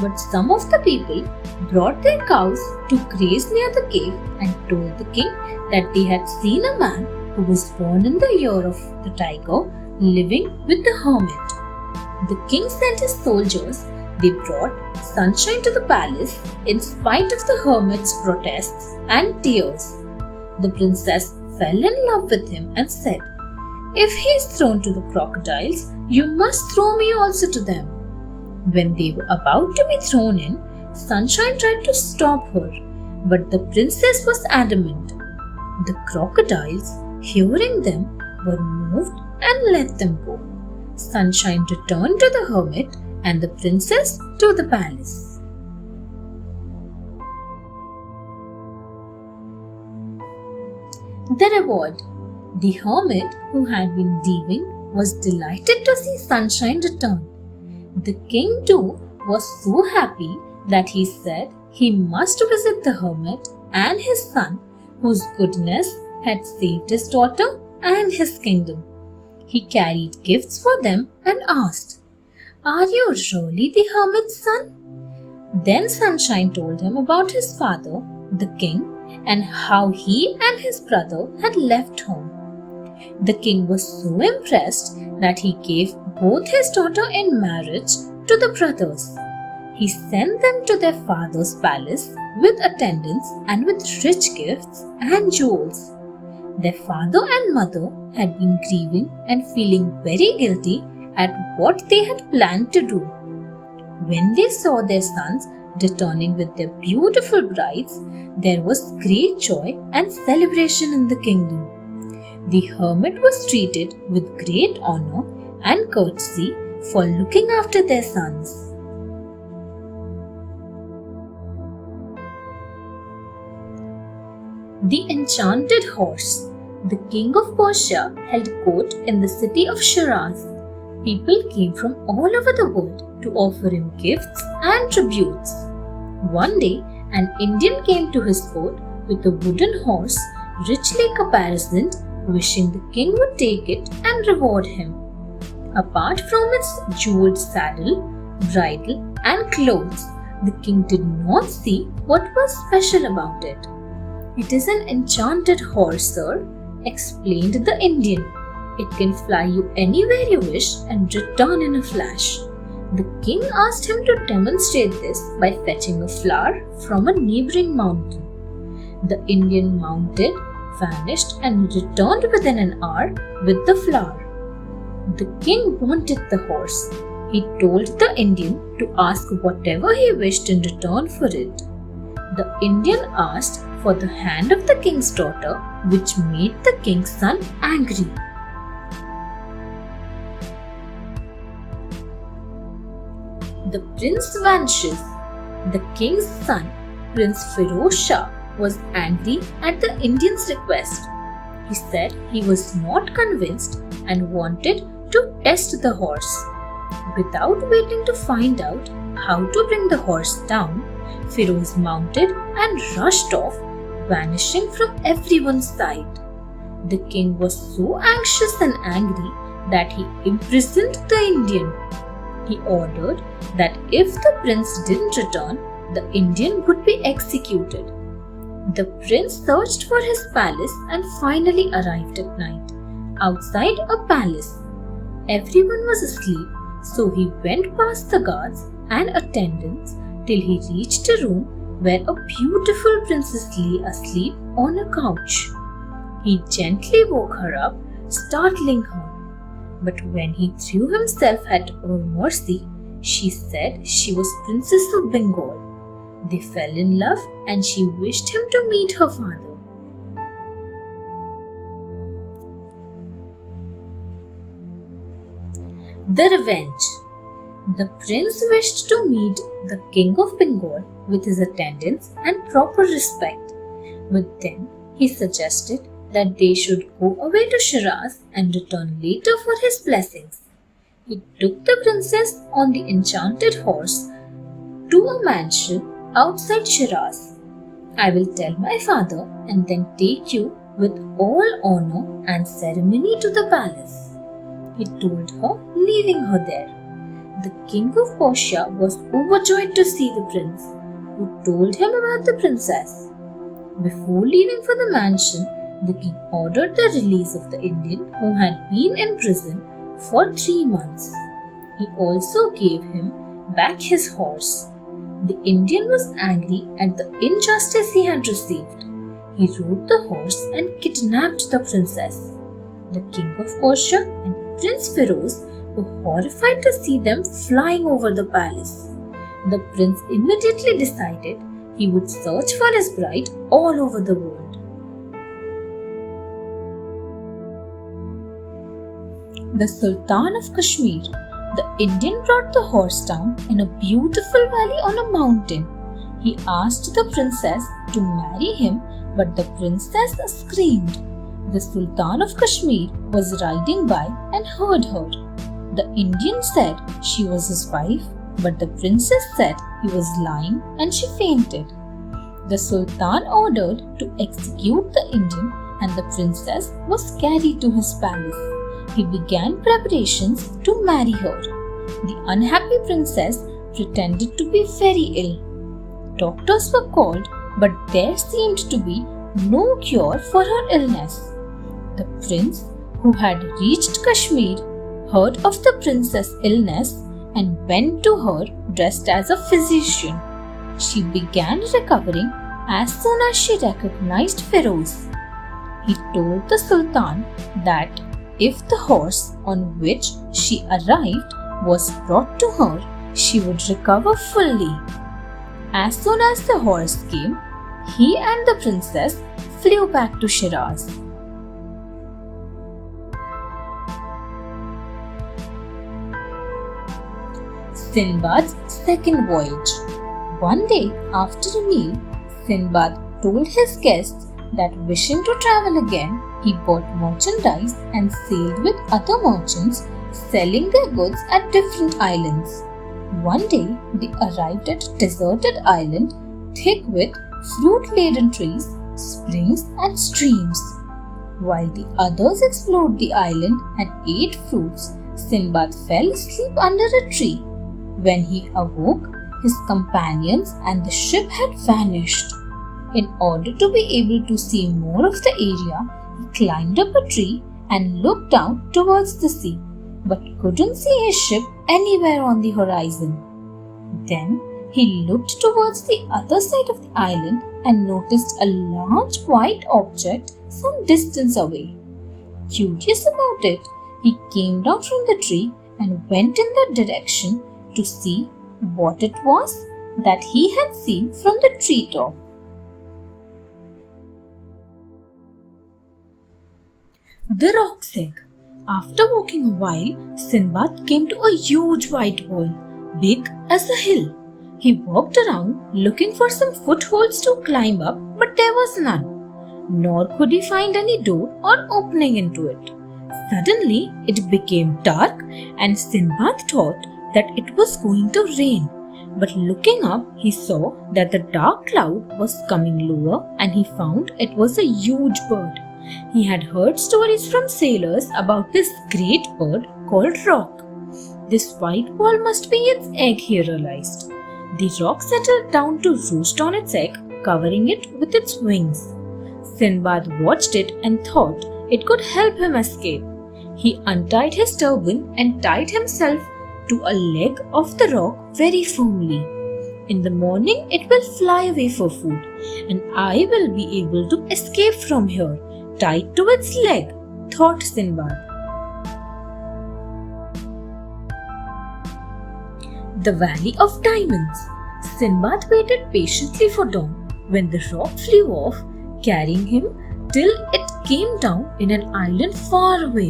But some of the people brought their cows to graze near the cave and told the king that they had seen a man who was born in the year of the tiger living with the hermit. The king sent his soldiers. They brought Sunshine to the palace in spite of the hermit's protests and tears. The princess fell in love with him and said, "If he is thrown to the crocodiles, you must throw me also to them." When they were about to be thrown in, Sunshine tried to stop her, but the princess was adamant. The crocodiles, hearing them, were moved and let them go. Sunshine returned to the hermit and the princess to the palace. The reward. The hermit, who had been thieving, was delighted to see Sunshine return. The king too was so happy that he said he must visit the hermit and his son, whose goodness had saved his daughter and his kingdom. He carried gifts for them and asked, "Are you really the hermit's son?" Then Sunshine told him about his father, the king, and how he and his brother had left home. The king was so impressed that he gave both his daughter in marriage to the brothers. He sent them to their father's palace with attendants and with rich gifts and jewels. Their father and mother had been grieving and feeling very guilty at what they had planned to do. When they saw their sons returning with their beautiful brides, there was great joy and celebration in the kingdom. The hermit was treated with great honor and courtesy for looking after their sons. The Enchanted Horse. The king of Persia held court in the city of Shiraz. People came from all over the world to offer him gifts and tributes. One day, an Indian came to his court with a wooden horse richly caparisoned, wishing the king would take it and reward him. Apart from its jeweled saddle, bridle, and clothes, the king did not see what was special about it. "It is an enchanted horse, sir," explained the Indian. "It can fly you anywhere you wish and return in a flash." The king asked him to demonstrate this by fetching a flower from a neighboring mountain. The Indian mounted, vanished, and returned within an hour with the flower. The king wanted the horse. He told the Indian to ask whatever he wished in return for it. The Indian asked for the hand of the king's daughter, which made the king's son angry. The prince vanishes. The king's son, Prince Firoz Shah, was angry at the Indian's request. He said he was not convinced and wanted to test the horse. Without waiting to find out how to bring the horse down, Firoz mounted and rushed off, vanishing from everyone's sight. The king was so anxious and angry that he imprisoned the Indian. He ordered that if the prince didn't return, the Indian would be executed. The prince searched for his palace and finally arrived at night, outside a palace. Everyone was asleep, so he went past the guards and attendants till he reached a room where a beautiful princess lay asleep on a couch. He gently woke her up, startling her. But when he threw himself at her mercy, she said she was Princess of Bengal. They fell in love and she wished him to meet her father. The Revenge. The prince wished to meet the king of Bengal with his attendants and proper respect. With them, he suggested that they should go away to Shiraz and return later for his blessings. He took the princess on the enchanted horse to a mansion outside Shiraz. "I will tell my father and then take you with all honor and ceremony to the palace," he told her, leaving her there. The king of Persia was overjoyed to see the prince, who told him about the princess. Before leaving for the mansion, the king ordered the release of the Indian who had been in prison for 3 months. He also gave him back his horse. The Indian was angry at the injustice he had received. He rode the horse and kidnapped the princess. The king of Persia and Prince Firoz were horrified to see them flying over the palace. The prince immediately decided he would search for his bride all over the world. The Sultan of Kashmir. The Indian brought the horse down in a beautiful valley on a mountain. He asked the princess to marry him, but the princess screamed. The Sultan of Kashmir was riding by and heard her. The Indian said she was his wife, but the princess said he was lying and she fainted. The Sultan ordered to execute the Indian and the princess was carried to his palace. he began preparations to marry her. The unhappy princess pretended to be very ill. Doctors were called, but there seemed to be no cure for her illness. The prince, who had reached Kashmir, heard of the princess' illness and went to her dressed as a physician. She began recovering as soon as she recognized Feroz. He told the Sultan that if the horse on which she arrived was brought to her, she would recover fully. As soon as the horse came, he and the princess flew back to Shiraz. Sinbad's second voyage. One day after a meal, Sinbad told his guests that wishing to travel again, he bought merchandise and sailed with other merchants, selling their goods at different islands. One day, they arrived at a deserted island thick with fruit-laden trees, springs and streams. While the others explored the island and ate fruits, Sinbad fell asleep under a tree. When he awoke, his companions and the ship had vanished. In order to be able to see more of the area, he climbed up a tree and looked out towards the sea, but couldn't see his ship anywhere on the horizon. Then he looked towards the other side of the island and noticed a large white object some distance away. Curious about it, he came down from the tree and went in that direction to see what it was that he had seen from the treetop. The Rock's Egg. After walking a while, Sinbad came to a huge white wall, big as a hill. He walked around looking for some footholds to climb up, but there was none, nor could he find any door or opening into it. Suddenly, it became dark and Sinbad thought that it was going to rain. But looking up, he saw that the dark cloud was coming lower and he found it was a huge bird. He had heard stories from sailors about this great bird called Rock. This white ball must be its egg, he realized. The rock settled down to roost on its egg, covering it with its wings. Sinbad watched it and thought it could help him escape. He untied his turban and tied himself to a leg of the rock very firmly. In the morning it will fly away for food, and I will be able to escape from here, tied to its leg, thought Sinbad. The Valley of Diamonds. Sinbad waited patiently for dawn when the rock flew off, carrying him till it came down in an island far away.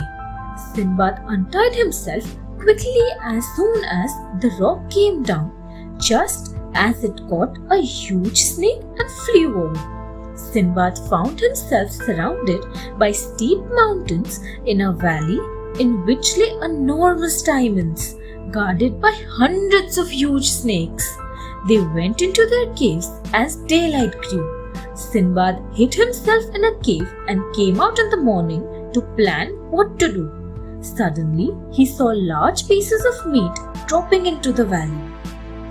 Sinbad untied himself quickly as soon as the rock came down, just as it caught a huge snake and flew over. Sinbad found himself surrounded by steep mountains in a valley in which lay enormous diamonds, guarded by hundreds of huge snakes. They went into their caves as daylight grew. Sinbad hid himself in a cave and came out in the morning to plan what to do. Suddenly, he saw large pieces of meat dropping into the valley.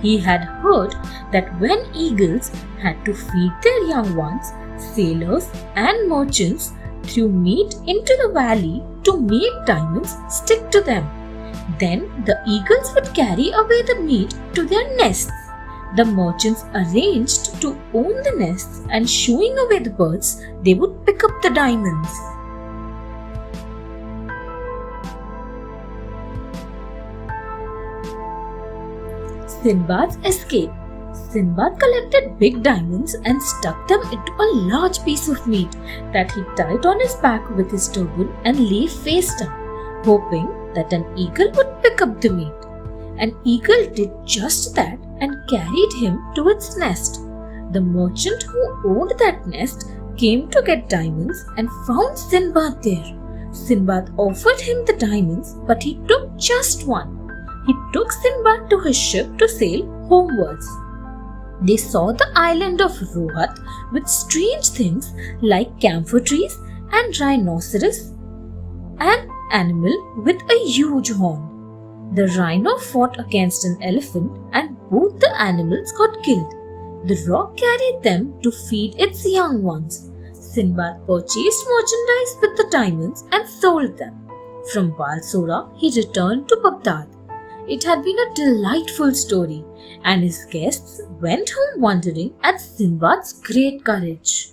He had heard that when eagles had to feed their young ones, sailors and merchants threw meat into the valley to make diamonds stick to them. Then the eagles would carry away the meat to their nests. The merchants arranged to own the nests, and shooing away the birds, they would pick up the diamonds. Sinbad's escape. Sinbad collected big diamonds and stuck them into a large piece of meat that he tied on his back with his turban and lay face down, hoping that an eagle would pick up the meat. An eagle did just that and carried him to its nest. The merchant who owned that nest came to get diamonds and found Sinbad there. Sinbad offered him the diamonds, but he took just one. He took Sinbad to his ship to sail homewards. They saw the island of Rohat with strange things like camphor trees and rhinoceros and animal with a huge horn. The rhino fought against an elephant and both the animals got killed. The rock carried them to feed its young ones. Sinbad purchased merchandise with the diamonds and sold them. From Balsora, he returned to Baghdad. It had been a delightful story, and his guests went home wondering at Sinbad's great courage.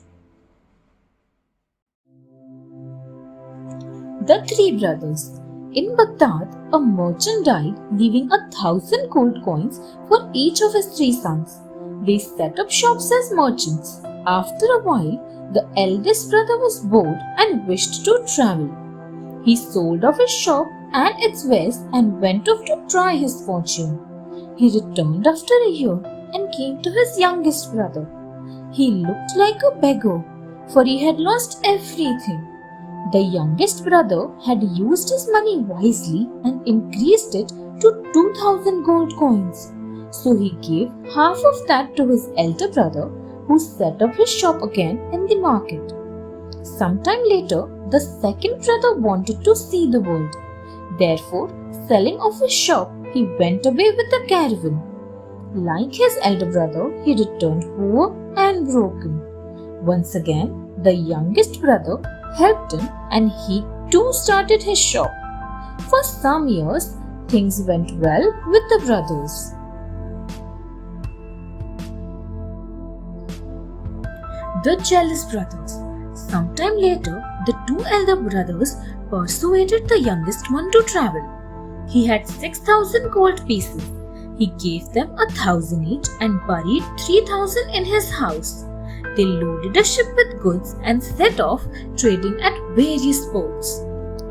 The Three Brothers. In Baghdad, a merchant died, leaving 1,000 gold coins for each of his 3 sons. They set up shops as merchants. After a while, the eldest brother was bored and wished to travel. He sold off his shop and its wares and went off to try his fortune. He returned after a year and came to his youngest brother. He looked like a beggar, for he had lost everything. The youngest brother had used his money wisely and increased it to 2,000 gold coins. So he gave half of that to his elder brother, who set up his shop again in the market. Sometime later, the second brother wanted to see the world. Therefore, selling off his shop, he went away with the caravan. Like his elder brother, he returned poor and broken. Once again, the youngest brother helped him and he too started his shop. For some years, things went well with the brothers. The Jealous Brothers. Sometime later, the 2 elder brothers persuaded the youngest one to travel. He had 6,000 gold pieces. He gave them 1,000 each and buried 3,000 in his house. They loaded a ship with goods and set off trading at various ports.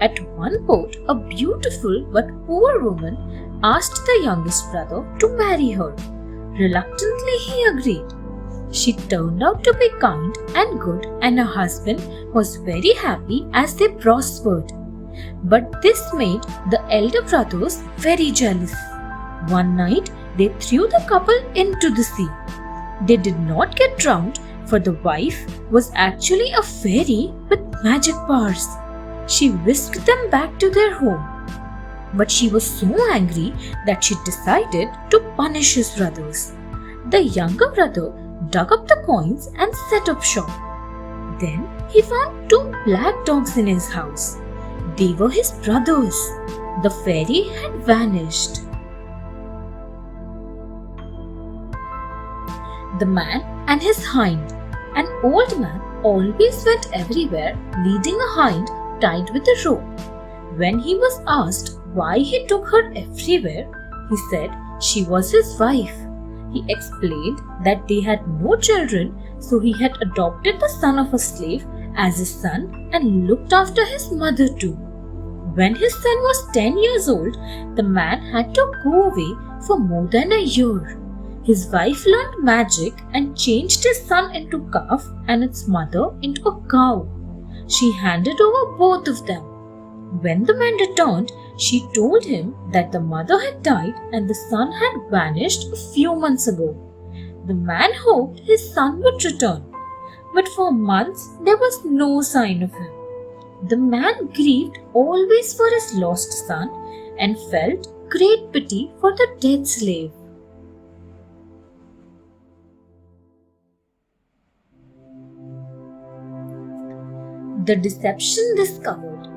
At one port, a beautiful but poor woman asked the youngest brother to marry her. Reluctantly, he agreed. She turned out to be kind and good, and her husband was very happy as they prospered. But this made the elder brothers very jealous. One night, they threw the couple into the sea. They did not get drowned, for the wife was actually a fairy with magic powers. She whisked them back to their home. But she was so angry that she decided to punish his brothers. The younger brother dug up the coins and set up shop. Then he found 2 black dogs in his house. They were his brothers. The fairy had vanished. The Man and his Hind. An old man always went everywhere leading a hind tied with a rope. When he was asked why he took her everywhere, he said she was his wife. He explained that they had no children, so he had adopted the son of a slave as his son and looked after his mother too. When his son was 10 years old, the man had to go away for more than a year. His wife learned magic and changed his son into a calf and its mother into a cow. She handed over both of them. When the man returned, she told him that the mother had died and the son had vanished a few months ago. The man hoped his son would return, but for months there was no sign of him. The man grieved always for his lost son and felt great pity for the dead slave. The deception discovered.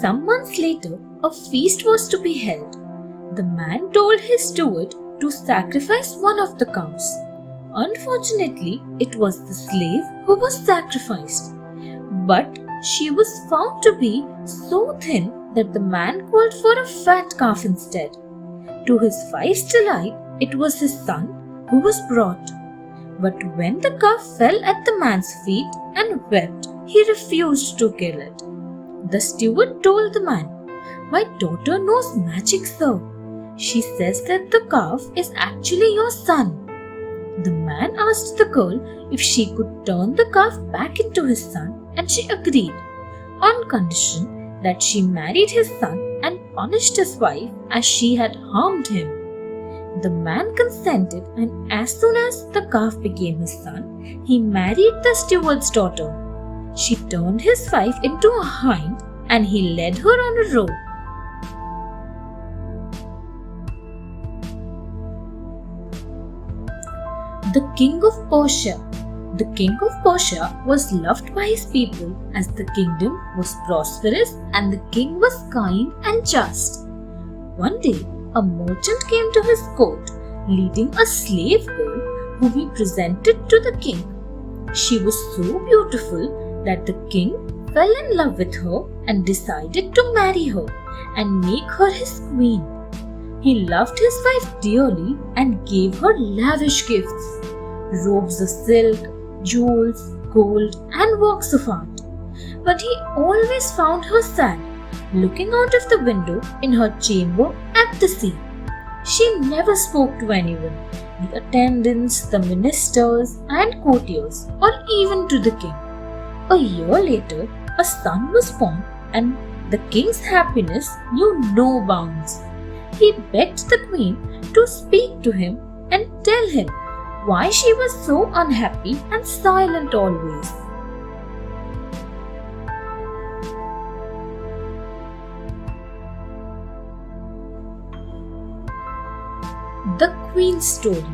Some months later, a feast was to be held. The man told his steward to sacrifice one of the cows. Unfortunately, it was the slave who was sacrificed. But she was found to be so thin that the man called for a fat calf instead. To his wife's delight, it was his son who was brought. But when the calf fell at the man's feet and wept, he refused to kill it. The steward told the man, "My daughter knows magic, sir. She says that the calf is actually your son." The man asked the girl if she could turn the calf back into his son, and she agreed, on condition that she married his son and punished his wife as she had harmed him. The man consented, and as soon as the calf became his son, he married the steward's daughter. She turned his wife into a hind and he led her on a road. The King of Persia. The King of Persia was loved by his people as the kingdom was prosperous and the king was kind and just. One day, a merchant came to his court leading a slave girl whom he presented to the king. She was so beautiful that the king fell in love with her and decided to marry her and make her his queen. He loved his wife dearly and gave her lavish gifts, robes of silk, jewels, gold, and works of art. But he always found her sad, looking out of the window in her chamber at the sea. She never spoke to anyone, the attendants, the ministers, and courtiers, or even to the king. A year later, a son was born, and the king's happiness knew no bounds. He begged the queen to speak to him and tell him why she was so unhappy and silent always. The Queen's story.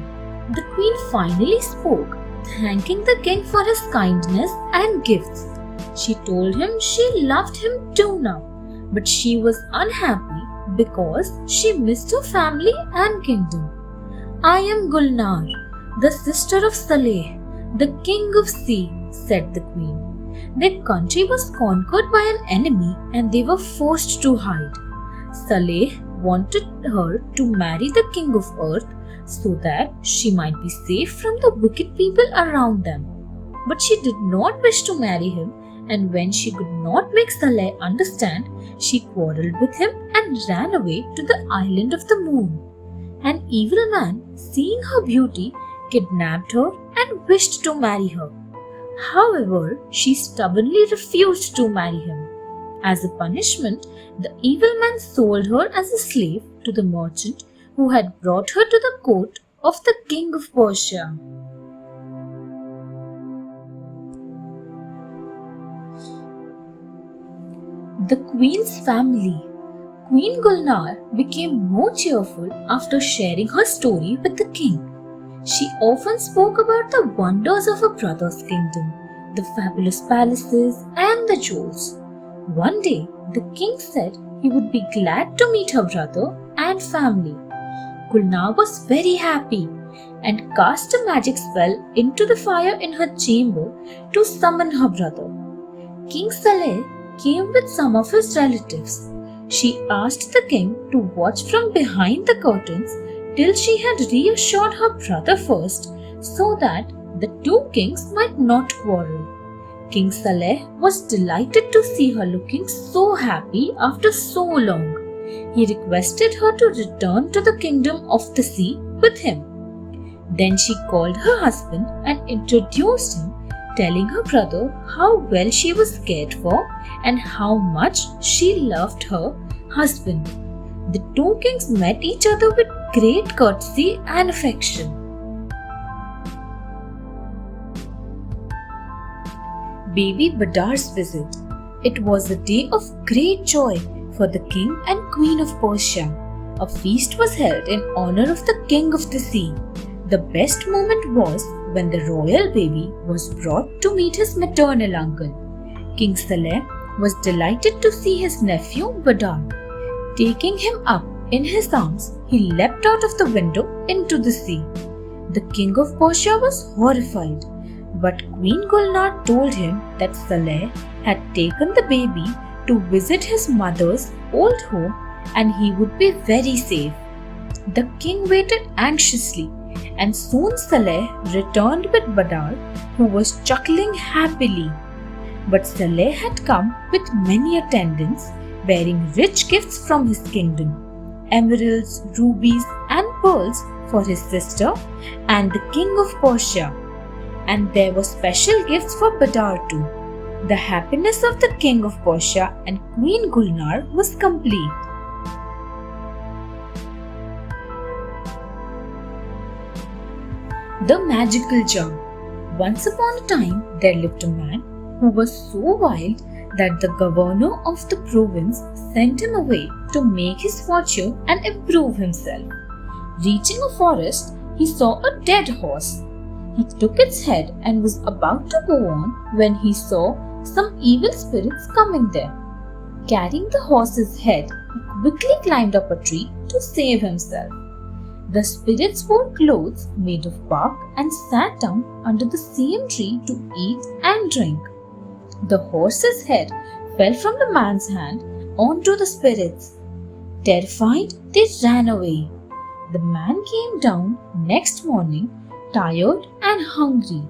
The Queen finally spoke, thanking the king for his kindness and gifts. She told him she loved him too now, but she was unhappy because she missed her family and kingdom. I am Gulnar, the sister of Saleh, the king of sea, said the queen. Their country was conquered by an enemy and they were forced to hide. Saleh wanted her to marry the king of earth so that she might be safe from the wicked people around them. But she did not wish to marry him, and when she could not make Saleh understand, she quarreled with him and ran away to the island of the moon. An evil man, seeing her beauty, kidnapped her and wished to marry her. However, she stubbornly refused to marry him. As a punishment, the evil man sold her as a slave to the merchant who had brought her to the court of the king of Persia. The Queen's family. Queen Gulnar became more cheerful after sharing her story with the king. She often spoke about the wonders of her brother's kingdom, the fabulous palaces, and the jewels. One day, the king said he would be glad to meet her brother and family. Gulnar was very happy and cast a magic spell into the fire in her chamber to summon her brother. King Saleh came with some of his relatives. She asked the king to watch from behind the curtains till she had reassured her brother first so that the two kings might not quarrel. King Saleh was delighted to see her looking so happy after so long. He requested her to return to the kingdom of the sea with him. Then she called her husband and introduced him, telling her brother how well she was cared for and how much she loved her husband. The two kings met each other with great courtesy and affection. Baby Badar's visit. It was a day of great joy for the king and queen of Persia. A feast was held in honor of the king of the sea. The best moment was when the royal baby was brought to meet his maternal uncle. King Saleh was delighted to see his nephew Badar. Taking him up in his arms, he leapt out of the window into the sea. The king of Persia was horrified, but Queen Gulnar told him that Saleh had taken the baby to visit his mother's old home and he would be very safe. The king waited anxiously, and soon Saleh returned with Badar, who was chuckling happily. But Saleh had come with many attendants, bearing rich gifts from his kingdom, emeralds, rubies, and pearls for his sister and the king of Persia. And there were special gifts for Badar too. The happiness of the king of Persia and Queen Gulnar was complete. The magical jar. Once upon a time, there lived a man who was so wild that the governor of the province sent him away to make his fortune and improve himself. Reaching a forest, he saw a dead horse. He took its head and was about to go on when he saw some evil spirits coming there. Carrying the horse's head, he quickly climbed up a tree to save himself. The spirits wore clothes made of bark and sat down under the same tree to eat and drink. The horse's head fell from the man's hand onto the spirits. Terrified, they ran away. The man came down next morning, tired and hungry.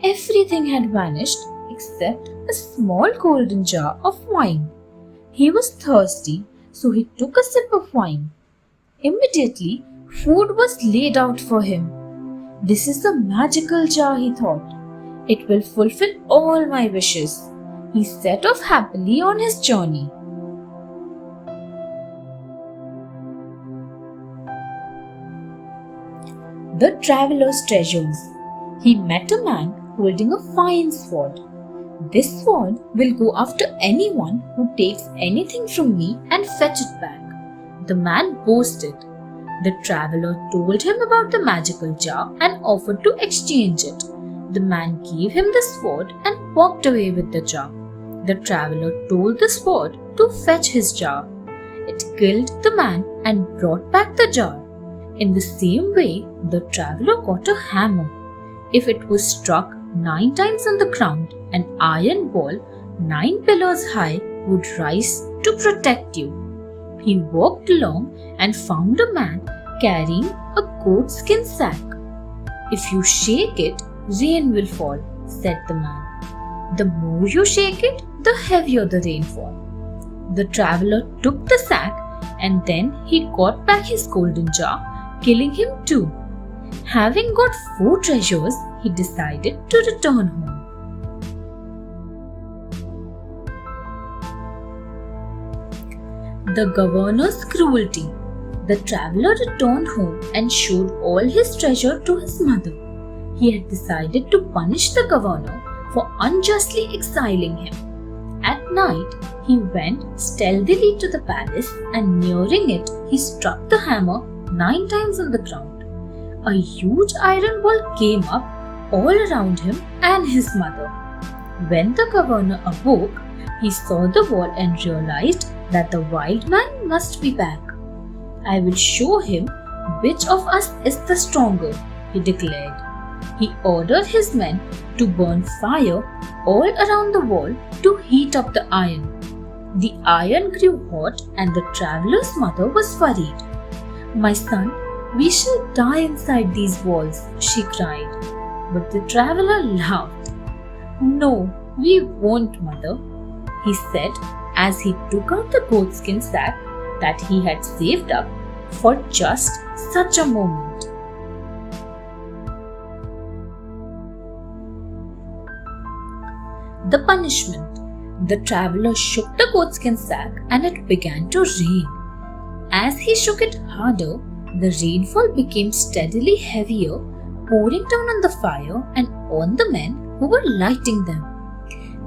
Everything had vanished except a small golden jar of wine. He was thirsty, so he took a sip of wine. Immediately, food was laid out for him. This is the magical jar, he thought. It will fulfill all my wishes. He set off happily on his journey. The traveler's treasures. He met a man holding a fine sword. This sword will go after anyone who takes anything from me and fetch it back. The man boasted. The traveler told him about the magical jar and offered to exchange it. The man gave him the sword and walked away with the jar. The traveler told the sword to fetch his jar. It killed the man and brought back the jar. In the same way, the traveler got a hammer. If it was struck 9 times on the ground, an iron wall 9 pillars high would rise to protect you. He walked along and found a man carrying a goatskin sack. If you shake it, rain will fall, said the man. The more you shake it, the heavier the rainfall. The traveler took the sack and then he got back his golden jar, killing him too. Having got 4 treasures, he decided to return home. The governor's cruelty. The traveler returned home and showed all his treasure to his mother. He had decided to punish the governor for unjustly exiling him. At night, he went stealthily to the palace and nearing it, he struck the hammer 9 times on the ground. A huge iron wall came up all around him and his mother. When the governor awoke, he saw the wall and realized that the wild man must be back. I will show him which of us is the stronger, he declared. He ordered his men to burn fire all around the wall to heat up the iron. The iron grew hot and the traveler's mother was worried. My son, we shall die inside these walls, she cried. But the traveler laughed. No, we won't, mother, he said as he took out the goatskin sack that he had saved up for just such a moment. The punishment. The traveler shook the goatskin sack and it began to rain. As he shook it harder, the rainfall became steadily heavier, pouring down on the fire and on the men who were lighting them.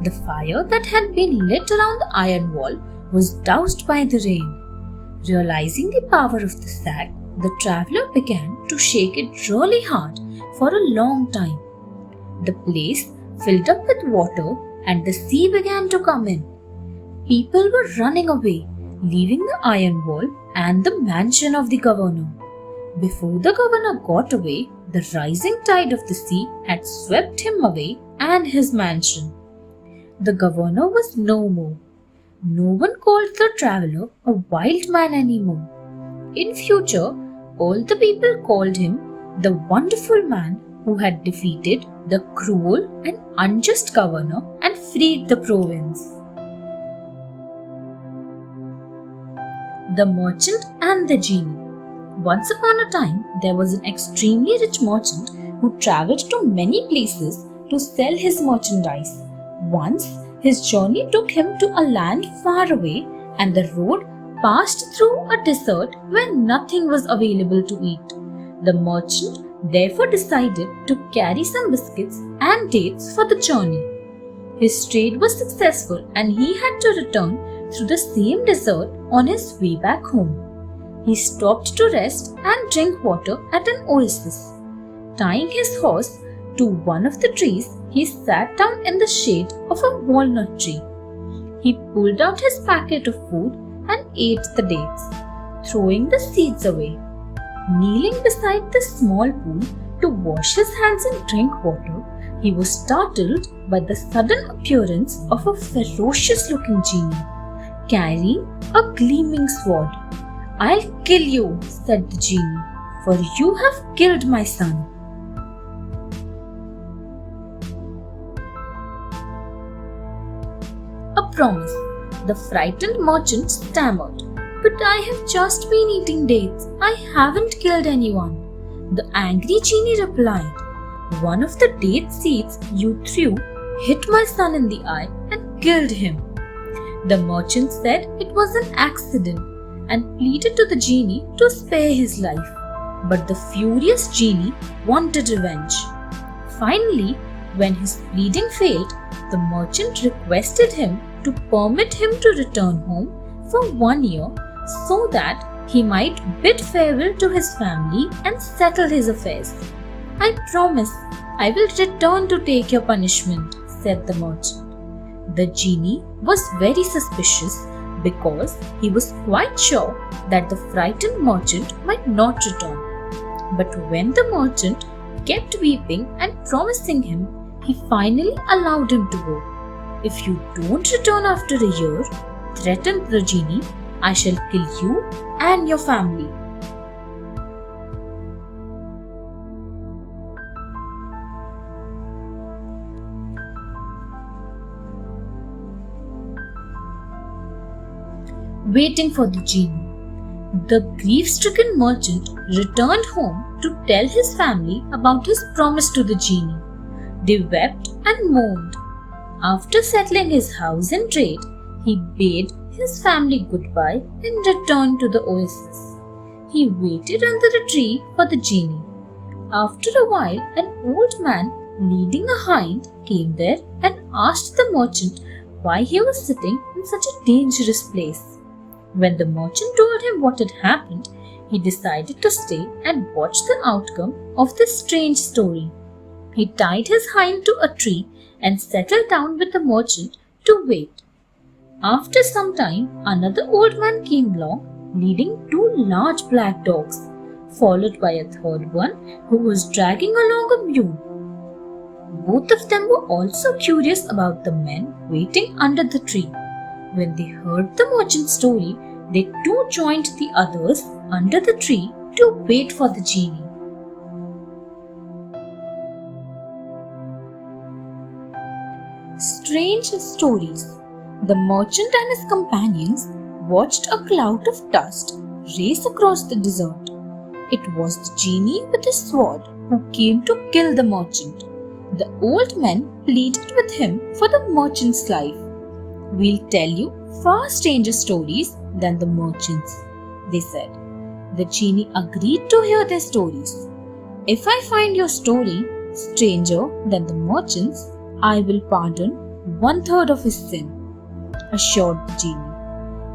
The fire that had been lit around the iron wall was doused by the rain. Realizing the power of the sack, the traveler began to shake it really hard for a long time. The place filled up with water and the sea began to come in. People were running away, leaving the iron wall and the mansion of the governor. Before the governor got away, the rising tide of the sea had swept him away and his mansion. The governor was no more. No one called the traveler a wild man anymore. In future, all the people called him the wonderful man who had defeated the cruel and unjust governor and freed the province. The Merchant and the Genie. Once upon a time, there was an extremely rich merchant who travelled to many places to sell his merchandise. Once, his journey took him to a land far away, and the road passed through a desert where nothing was available to eat. The merchant therefore decided to carry some biscuits and dates for the journey. His trade was successful and he had to return through the same desert on his way back home. He stopped to rest and drink water at an oasis. Tying his horse to one of the trees, he sat down in the shade of a walnut tree. He pulled out his packet of food and ate the dates, throwing the seeds away. Kneeling beside the small pool to wash his hands and drink water, he was startled by the sudden appearance of a ferocious-looking genie, carrying a gleaming sword. "I'll kill you," said the genie, "for you have killed my son." A promise. The frightened merchant stammered, "But I have just been eating dates. I haven't killed anyone." The angry genie replied, "One of the date seeds you threw hit my son in the eye and killed him." The merchant said it was an accident and pleaded to the genie to spare his life. But the furious genie wanted revenge. Finally, when his pleading failed, the merchant requested him to permit him to return home for 1 year so that he might bid farewell to his family and settle his affairs. "I promise I will return to take your punishment," said the merchant. The genie was very suspicious because he was quite sure that the frightened merchant might not return. But when the merchant kept weeping and promising him, he finally allowed him to go. "If you don't return after a year," threatened the genie, "I shall kill you and your family." Waiting for the genie. The grief-stricken merchant returned home to tell his family about his promise to the genie. They wept and mourned. After settling his house and trade, he bade his family goodbye and returned to the oasis. He waited under a tree for the genie. After a while, an old man leading a hind came there and asked the merchant why he was sitting in such a dangerous place. When the merchant told him what had happened, he decided to stay and watch the outcome of this strange story. He tied his hind to a tree and settled down with the merchant to wait. After some time, another old man came along, leading 2 large black dogs, followed by a third one who was dragging along a mule. Both of them were also curious about the men waiting under the tree. When they heard the merchant's story, they too joined the others under the tree to wait for the genie. Strange stories. The merchant and his companions watched a cloud of dust race across the desert. It was the genie with his sword who came to kill the merchant. The old men pleaded with him for the merchant's life. "We'll tell you far stranger stories than the merchants," they said. The genie agreed to hear their stories. "If I find your story stranger than the merchants, I will pardon 1/3 of his sin," assured the genie.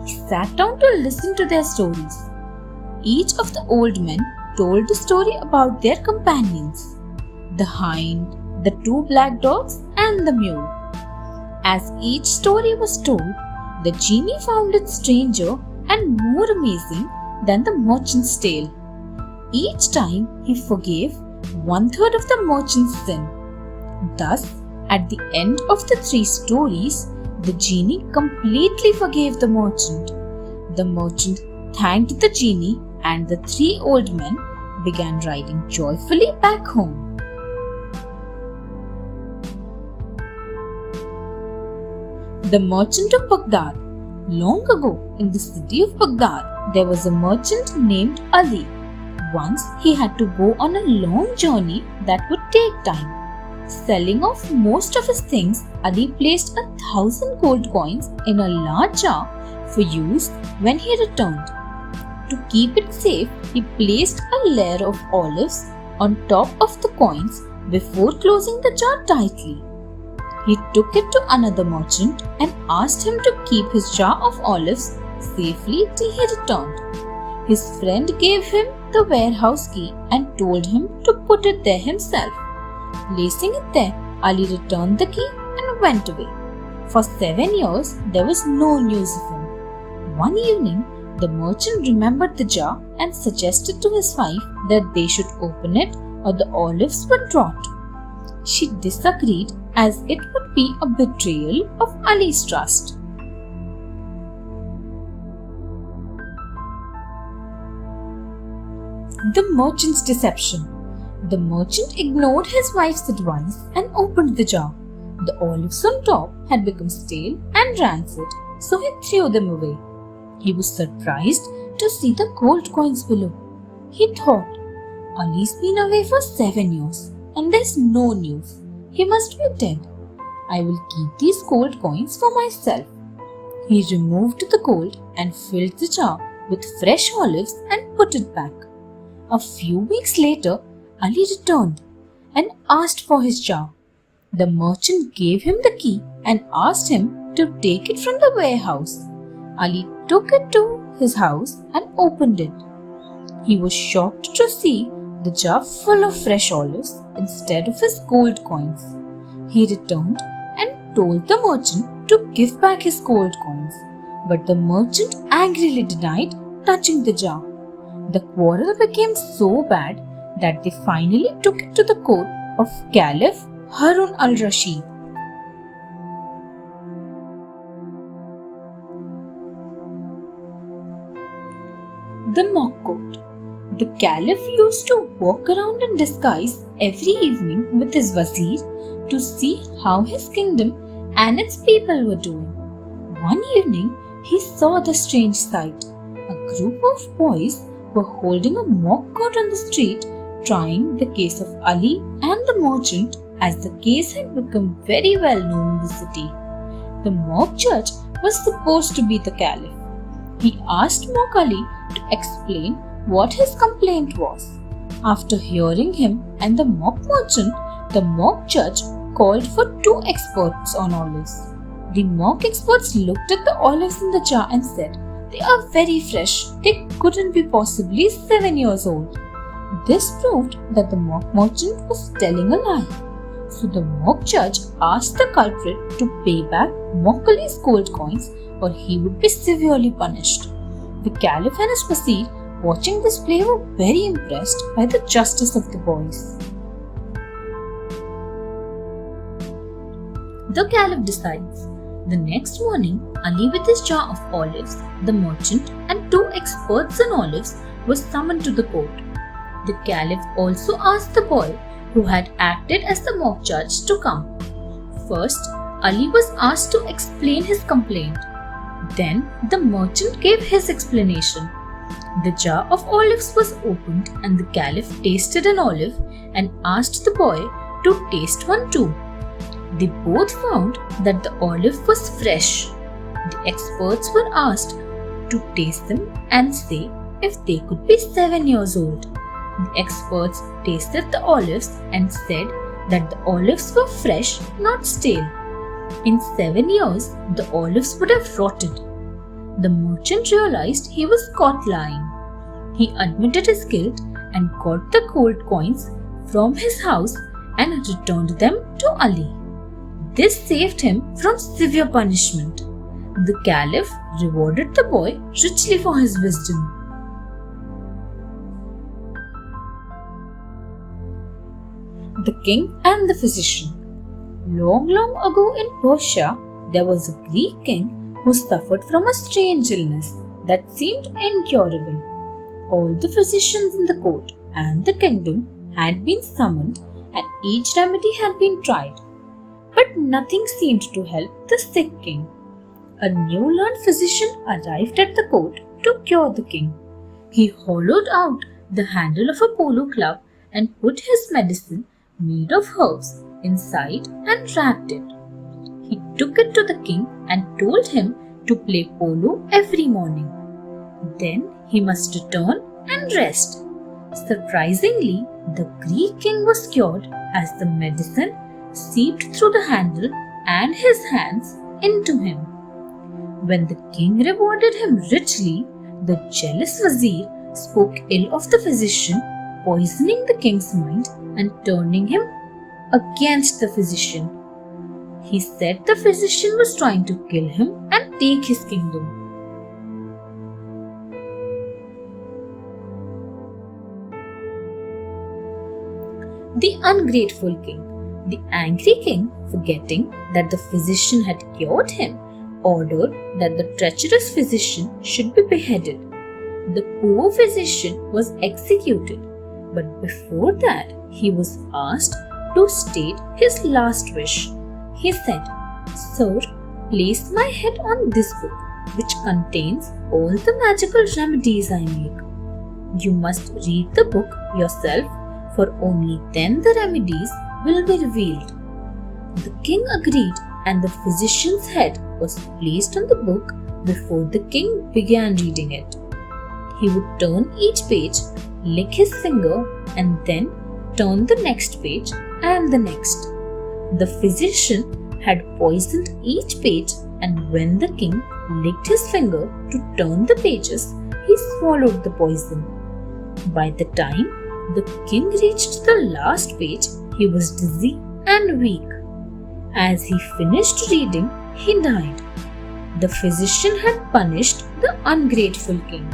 He sat down to listen to their stories. Each of the old men told a story about their companions, the hind, the 2 black dogs, and the mule. As each story was told, the genie found it stranger and more amazing than the merchant's tale. Each time he forgave 1/3 of the merchant's sin. Thus, at the end of the 3 stories, the genie completely forgave the merchant. The merchant thanked the genie and the 3 old men began riding joyfully back home. The Merchant of Baghdad. Long ago, in the city of Baghdad, there was a merchant named Ali. Once he had to go on a long journey that would take time. Selling off most of his things, Ali placed 1,000 gold coins in a large jar for use when he returned. To keep it safe, he placed a layer of olives on top of the coins before closing the jar tightly. He took it to another merchant and asked him to keep his jar of olives safely till he returned. His friend gave him the warehouse key and told him to put it there himself. Placing it there, Ali returned the key and went away. For 7 years, there was no news of him. One evening, the merchant remembered the jar and suggested to his wife that they should open it or the olives would rot. She disagreed as it would be a betrayal of Ali's trust. The merchant's deception. The merchant ignored his wife's advice and opened the jar. The olives on top had become stale and rancid, so he threw them away. He was surprised to see the gold coins below. He thought, Ali's been away for 7 years and there's no news. He must be dead. I will keep these gold coins for myself. He removed the gold and filled the jar with fresh olives and put it back. A few weeks later, Ali returned and asked for his jar. The merchant gave him the key and asked him to take it from the warehouse. Ali took it to his house and opened it. He was shocked to see the jar full of fresh olives instead of his gold coins. He returned and told the merchant to give back his gold coins, but the merchant angrily denied touching the jar. The quarrel became so bad that they finally took it to the court of Caliph Harun al-Rashid. The mock court. The Caliph used to walk around in disguise every evening with his wazir to see how his kingdom and its people were doing. One evening, he saw the strange sight. A group of boys were holding a mock court on the street, trying the case of Ali and the merchant, as the case had become very well known in the city. The mock judge was supposed to be the Caliph. He asked Mock Ali to explain what his complaint was. After hearing him and the mock merchant, the mock judge called for 2 experts on olives. The mock experts looked at the olives in the jar and said, "They are very fresh. They couldn't be possibly 7 years old." This proved that the mock merchant was telling a lie. So the mock judge asked the culprit to pay back Mock Ali's gold coins or he would be severely punished. The Caliph and his wazir, watching this play, were very impressed by the justice of the boys. The Caliph decides. The next morning, Ali with his jar of olives, the merchant and 2 experts in olives was summoned to the court. The Caliph also asked the boy who had acted as the mock judge to come. First, Ali was asked to explain his complaint. Then, the merchant gave his explanation. The jar of olives was opened and the Caliph tasted an olive and asked the boy to taste one too. They both found that the olive was fresh. The experts were asked to taste them and say if they could be 7 years old. The experts tasted the olives and said that the olives were fresh, not stale. In 7 years, the olives would have rotted. The merchant realized he was caught lying. He admitted his guilt and got the gold coins from his house and returned them to Ali. This saved him from severe punishment. The Caliph rewarded the boy richly for his wisdom. The King and the Physician. Long ago in Persia, there was a Greek king who suffered from a strange illness that seemed incurable. All the physicians in the court and the kingdom had been summoned and each remedy had been tried. But nothing seemed to help the sick king. A new learned physician arrived at the court to cure the king. He hollowed out the handle of a polo club and put his medicine made of herbs inside and wrapped it. He took it to the king and told him to play polo every morning. Then he must return and rest. Surprisingly, the Greek king was cured as the medicine seeped through the handle and his hands into him. When the king rewarded him richly, the jealous vizier spoke ill of the physician, poisoning the king's mind and turning him against the physician. He said the physician was trying to kill him and take his kingdom. The ungrateful king. The angry king, forgetting that the physician had cured him, ordered that the treacherous physician should be beheaded. The poor physician was executed, but before that he was asked to state his last wish. He said, "Sir, place my head on this book, which contains all the magical remedies I make. You must read the book yourself, for only then the remedies will be revealed." The king agreed, and the physician's head was placed on the book before the king began reading it. He would turn each page, lick his finger, and then turn the next page and the next. The physician had poisoned each page, and when the king licked his finger to turn the pages, he swallowed the poison. By the time the king reached the last page, he was dizzy and weak. As he finished reading, he died. The physician had punished the ungrateful king.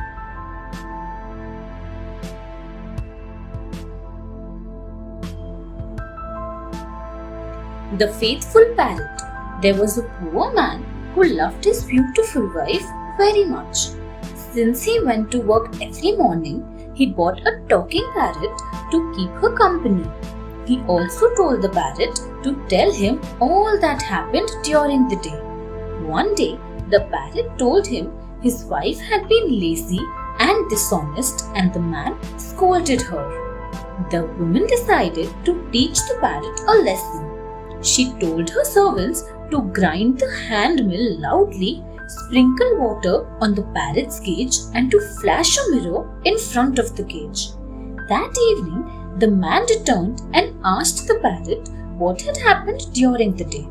The faithful parrot. There was a poor man who loved his beautiful wife very much. Since he went to work every morning, he bought a talking parrot to keep her company. He also told the parrot to tell him all that happened during the day. One day, the parrot told him his wife had been lazy and dishonest, and the man scolded her. The woman decided to teach the parrot a lesson. She told her servants to grind the hand mill loudly, sprinkle water on the parrot's cage, and to flash a mirror in front of the cage. That evening, the man returned and asked the parrot what had happened during the day.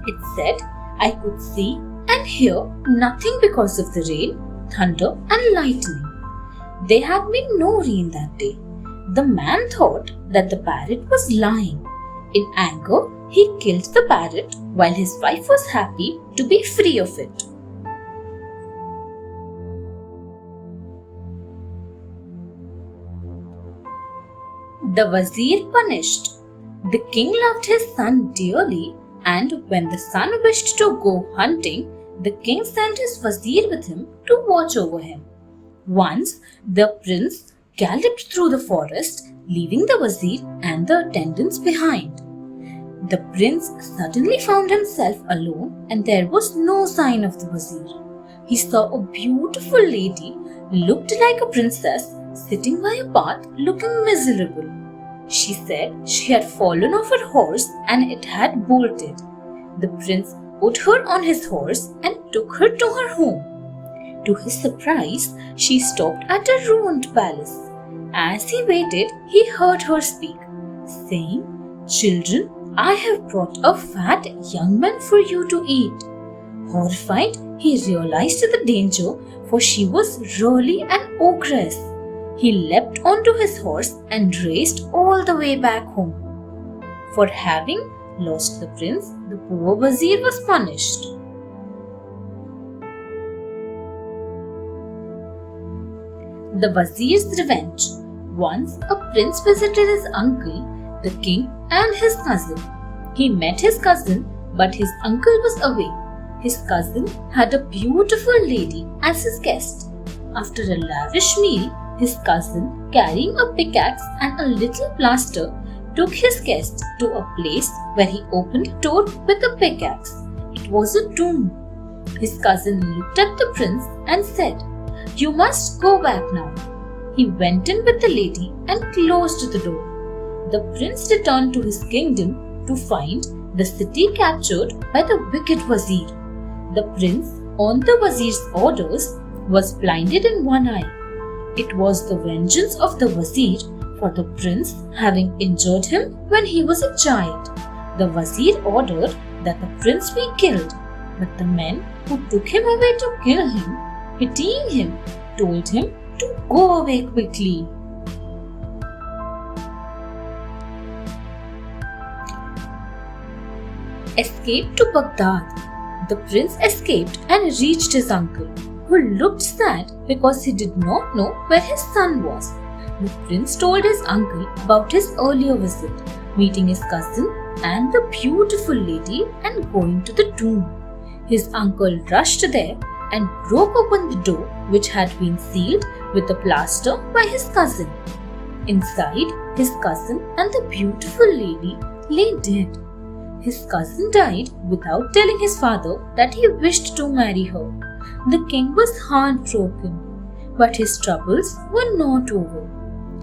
It said, "I could see and hear nothing because of the rain, thunder, and lightning." There had been no rain that day. The man thought that the parrot was lying. In anger, he killed the parrot while his wife was happy to be free of it. The Wazir punished. The king loved his son dearly, and when the son wished to go hunting, the king sent his Wazir with him to watch over him. Once, the prince galloped through the forest, leaving the Wazir and the attendants behind. The prince suddenly found himself alone, and there was no sign of the Wazir. He saw a beautiful lady, looked like a princess, sitting by a path looking miserable. She said she had fallen off her horse and it had bolted. The prince put her on his horse and took her to her home. To his surprise, she stopped at a ruined palace. As he waited, he heard her speak, saying, "Children, I have brought a fat young man for you to eat." Horrified, he realized the danger, for she was really an ogress. He leapt onto his horse and raced all the way back home. For having lost the prince, the poor Wazir was punished. The Wazir's revenge. Once a prince visited his uncle, the king, and his cousin. He met his cousin, but his uncle was away. His cousin had a beautiful lady as his guest. After a lavish meal, his cousin, carrying a pickaxe and a little plaster, took his guest to a place where he opened a door with a pickaxe. It was a tomb. His cousin looked at the prince and said, "You must go back now." He went in with the lady and closed the door. The prince returned to his kingdom to find the city captured by the wicked Wazir. The prince, on the Wazir's orders, was blinded in one eye. It was the vengeance of the Wazir for the prince having injured him when he was a child. The Wazir ordered that the prince be killed, but the men who took him away to kill him, pitying him, told him to go away quickly. Escape to Baghdad. The prince escaped and reached his uncle, who looked sad because he did not know where his son was. The prince told his uncle about his earlier visit, meeting his cousin and the beautiful lady and going to the tomb. His uncle rushed there and broke open the door, which had been sealed with a plaster by his cousin. Inside, his cousin and the beautiful lady lay dead. His cousin died without telling his father that he wished to marry her. The king was heartbroken, but his troubles were not over.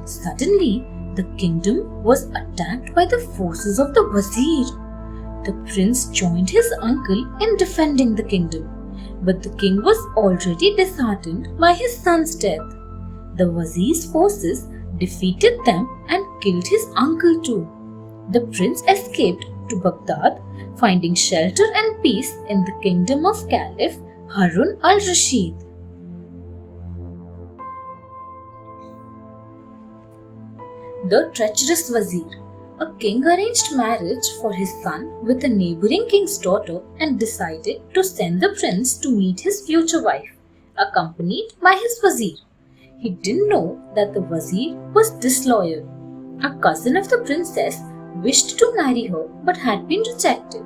Suddenly, the kingdom was attacked by the forces of the Wazir. The prince joined his uncle in defending the kingdom, but the king was already disheartened by his son's death. The Wazir's forces defeated them and killed his uncle too. The prince escaped to Baghdad, finding shelter and peace in the kingdom of Caliph Harun al-Rashid. The treacherous Wazir. A king arranged marriage for his son with a neighboring king's daughter and decided to send the prince to meet his future wife, accompanied by his Wazir. He didn't know that the Wazir was disloyal. A cousin of the princess wished to marry her but had been rejected.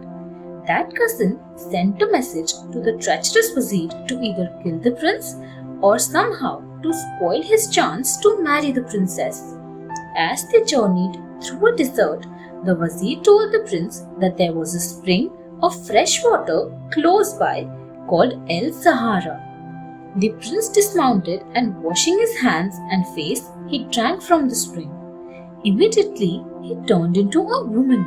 That cousin sent a message to the treacherous Wazir to either kill the prince or somehow to spoil his chance to marry the princess. As they journeyed through a desert, the Wazir told the prince that there was a spring of fresh water close by called El Sahara. The prince dismounted and washing his hands and face, he drank from the spring. Immediately, he turned into a woman,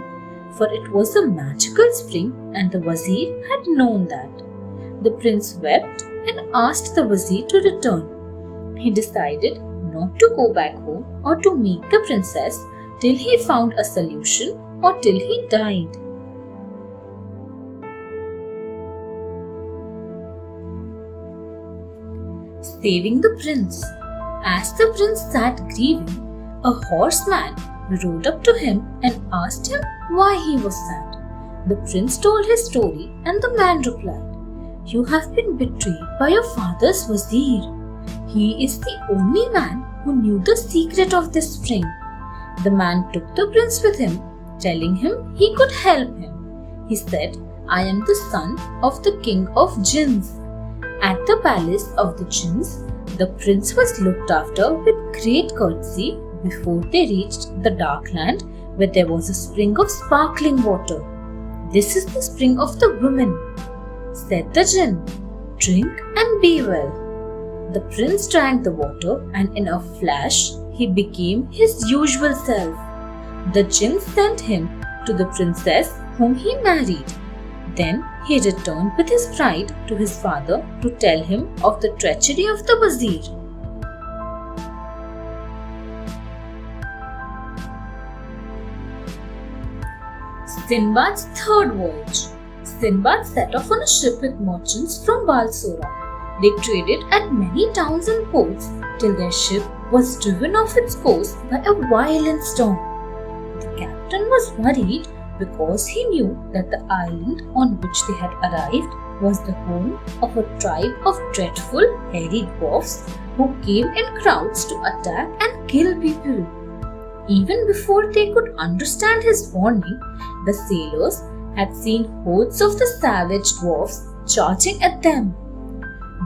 for it was a magical spring and the Wazir had known that. The prince wept and asked the Wazir to return. He decided not to go back home or to meet the princess till he found a solution or till he died. Saving the prince. As the prince sat grieving, a horseman rode up to him and asked him why he was sad. The prince told his story and the man replied, "You have been betrayed by your father's Wazir. He is the only man who knew the secret of this spring." The man took the prince with him, telling him he could help him. He said, "I am the son of the king of jinns." At the palace of the jinns, the prince was looked after with great courtesy before they reached the dark land where there was a spring of sparkling water. "This is the spring of the women," said the jinn. "Drink and be well." The prince drank the water and in a flash he became his usual self. The jinn sent him to the princess whom he married. Then he returned with his bride to his father to tell him of the treachery of the Wazir. Sinbad's third voyage. Sinbad set off on a ship with merchants from Balsora. They traded at many towns and ports till their ship was driven off its course by a violent storm. The captain was worried because he knew that the island on which they had arrived was the home of a tribe of dreadful hairy dwarfs who came in crowds to attack and kill people. Even before they could understand his warning, the sailors had seen hordes of the savage dwarfs charging at them.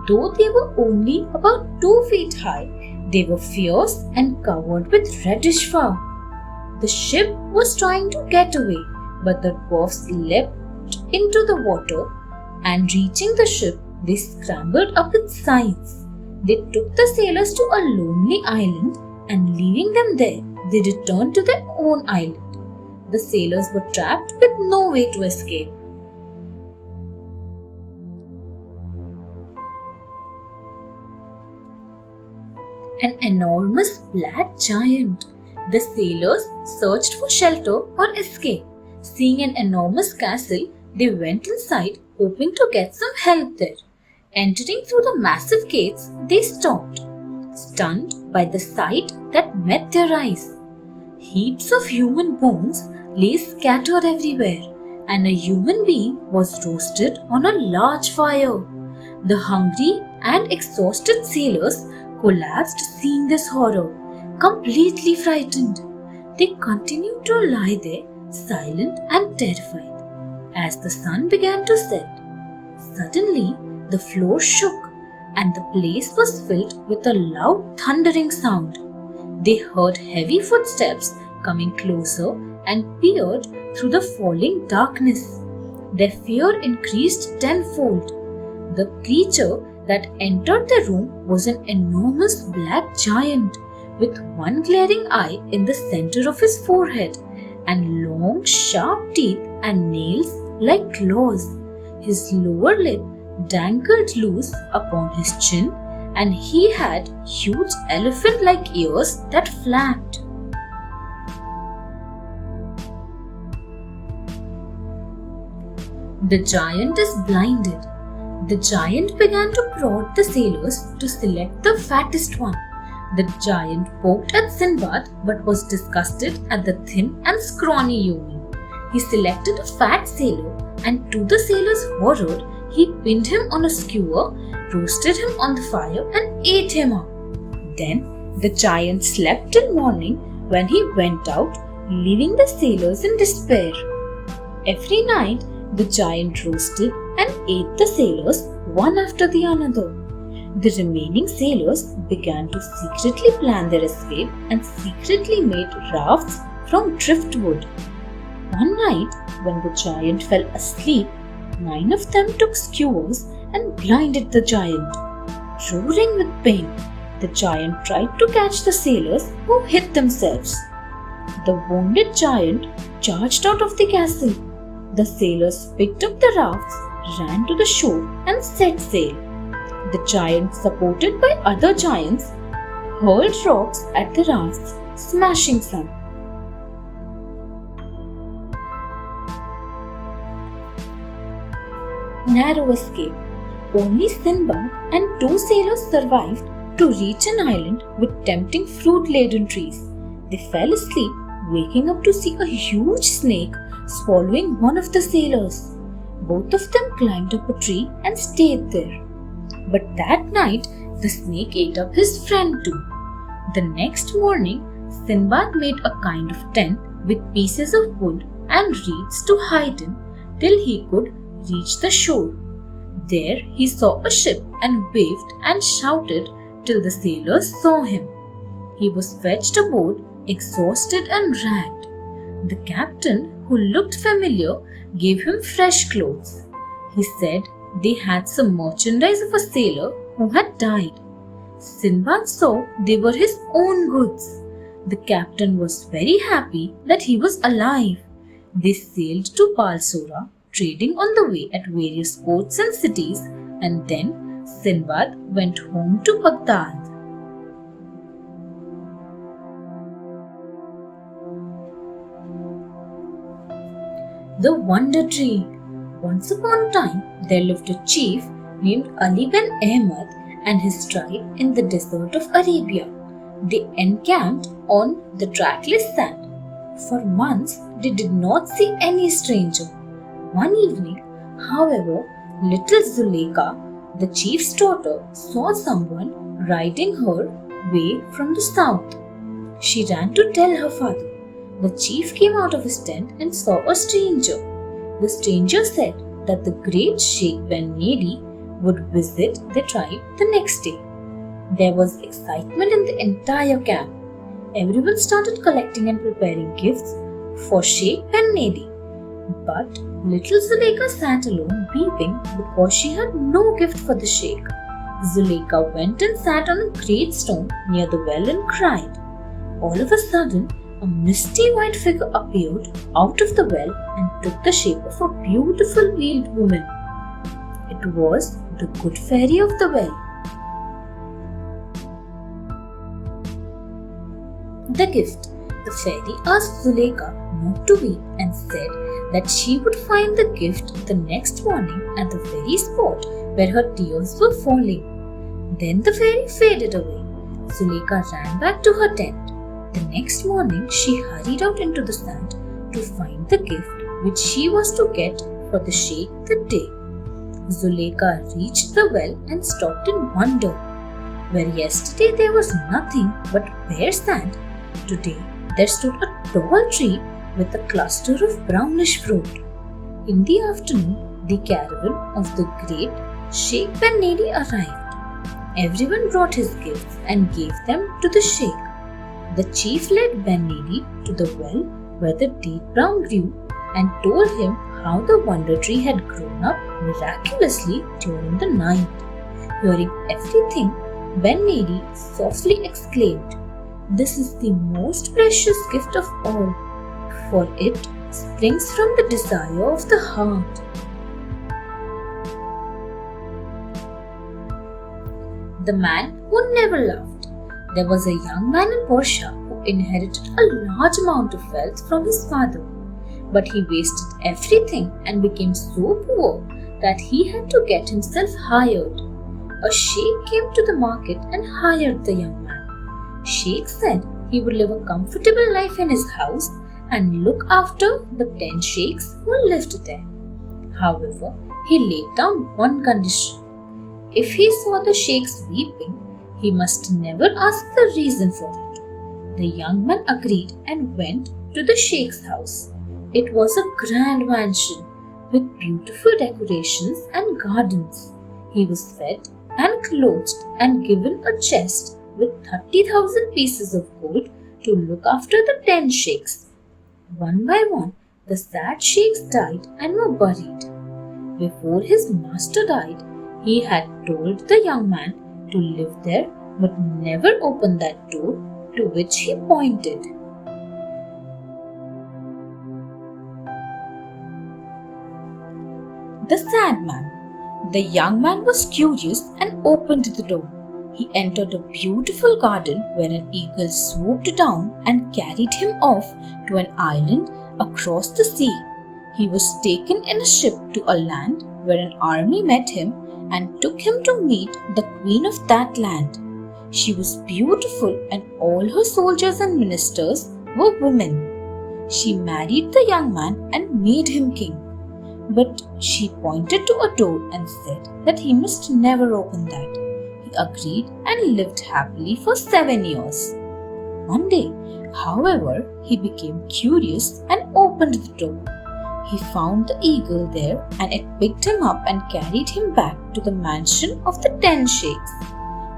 Though they were only about 2 feet high, they were fierce and covered with reddish fur. The ship was trying to get away, but the dwarfs leapt into the water and reaching the ship, they scrambled up its sides. They took the sailors to a lonely island and leaving them there, they returned to their own island. The sailors were trapped with no way to escape. An enormous black giant. The sailors searched for shelter or escape. Seeing an enormous castle, They went inside, hoping to get some help there. Entering through the massive gates, they stopped, stunned by the sight that met their eyes. Heaps of human bones lay scattered everywhere, and a human being was roasted on a large fire. The hungry and exhausted sailors collapsed seeing this horror, completely frightened. They continued to lie there, silent and terrified. As the sun began to set, suddenly the floor shook and the place was filled with a loud thundering sound. They heard heavy footsteps coming closer and peered through the falling darkness. Their fear increased tenfold. The creature that entered the room was an enormous black giant with one glaring eye in the center of his forehead and long sharp teeth and nails like claws. His lower lip dangled loose upon his chin, and he had huge elephant-like ears that flapped. The giant is blinded. The giant began to prod the sailors to select the fattest one. The giant poked at Sinbad but was disgusted at the thin and scrawny human. He selected a fat sailor, and to the sailor's horror, he pinned him on a skewer, roasted him on the fire, and ate him up. Then the giant slept till morning, when he went out, leaving the sailors in despair. Every night, the giant roasted and ate the sailors one after the other. The remaining sailors began to secretly plan their escape and secretly made rafts from driftwood. One night, when the giant fell asleep, 9 of them took skewers and blinded the giant. Roaring with pain, the giant tried to catch the sailors, who hid themselves. The wounded giant charged out of the castle. The sailors picked up the rafts, ran to the shore, and set sail. The giant, supported by other giants, hurled rocks at the rafts, smashing some. Narrow escape. Only Sinbad and 2 sailors survived to reach an island with tempting fruit-laden trees. They fell asleep, waking up to see a huge snake swallowing one of the sailors. Both of them climbed up a tree and stayed there. But that night, the snake ate up his friend too. The next morning, Sinbad made a kind of tent with pieces of wood and reeds to hide in till he could reach the shore. There he saw a ship and waved and shouted till the sailors saw him. He was fetched aboard, exhausted and ragged. The captain, who looked familiar, gave him fresh clothes. He said they had some merchandise of a sailor who had died. Sinbad saw they were his own goods. The captain was very happy that he was alive. They sailed to Balsora, trading on the way at various ports and cities, and then Sinbad went home to Baghdad. The Wonder Tree. Once upon a time, there lived a chief named Ali bin Ahmad and his tribe in the desert of Arabia. They encamped on the trackless sand. For months, they did not see any stranger. One evening, however, little Zuleika, the chief's daughter, saw someone riding her way from the south. She ran to tell her father. The chief came out of his tent and saw a stranger. The stranger said that the great Sheikh Ben Nadi would visit the tribe the next day. There was excitement in the entire camp. Everyone started collecting and preparing gifts for Sheikh Ben Nadi. But little Zuleika sat alone weeping because she had no gift for the Sheikh. Zuleika went and sat on a great stone near the well and cried. All of a sudden, a misty white figure appeared out of the well and took the shape of a beautiful veiled woman. It was the good fairy of the well. The gift. The fairy asked Zuleika not to weep and said that she would find the gift the next morning at the very spot where her tears were falling. Then the fairy faded away. Zuleika ran back to her tent. The next morning, she hurried out into the sand to find the gift which she was to get for the sheikh that day. Zuleika reached the well and stopped in wonder. Where yesterday there was nothing but bare sand, today there stood a tall tree with a cluster of brownish fruit. In the afternoon, the caravan of the great Sheikh Ben Nedi arrived. Everyone brought his gifts and gave them to the sheikh. The chief led Ben Nedi to the well where the date palm grew and told him how the wonder tree had grown up miraculously during the night. Hearing everything, Ben Nedi softly exclaimed, "This is the most precious gift of all, for it springs from the desire of the heart." The man who never loved. There was a young man in Persia who inherited a large amount of wealth from his father, but he wasted everything and became so poor that he had to get himself hired. A sheikh came to the market and hired the young man. Sheikh said he would live a comfortable life in his house and look after the 10 sheikhs who lived there. However, he laid down one condition. If he saw the sheikhs weeping, he must never ask the reason for it. The young man agreed and went to the sheikh's house. It was a grand mansion with beautiful decorations and gardens. He was fed and clothed and given a chest with 30,000 pieces of gold to look after the 10 sheikhs. One by one, the sad sheikhs died and were buried. Before his master died, he had told the young man to live there but never open that door to which he pointed. The sad man. The young man was curious and opened the door. He entered a beautiful garden where an eagle swooped down and carried him off to an island across the sea. He was taken in a ship to a land where an army met him and took him to meet the queen of that land. She was beautiful and all her soldiers and ministers were women. She married the young man and made him king. But she pointed to a door and said that he must never open that. He agreed and lived happily for 7 years. One day, however, he became curious and opened the door. He found the eagle there and it picked him up and carried him back to the mansion of the 10 sheikhs.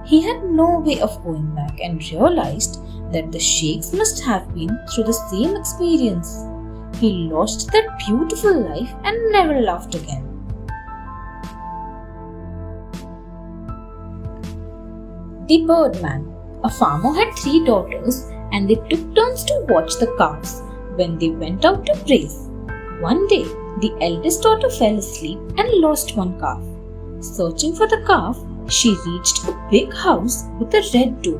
He had no way of going back and realized that the sheikhs must have been through the same experience. He lost that beautiful life and never laughed again. The Birdman. A farmer had 3 daughters and they took turns to watch the calves when they went out to graze. One day, the eldest daughter fell asleep and lost one calf. Searching for the calf, she reached a big house with a red door.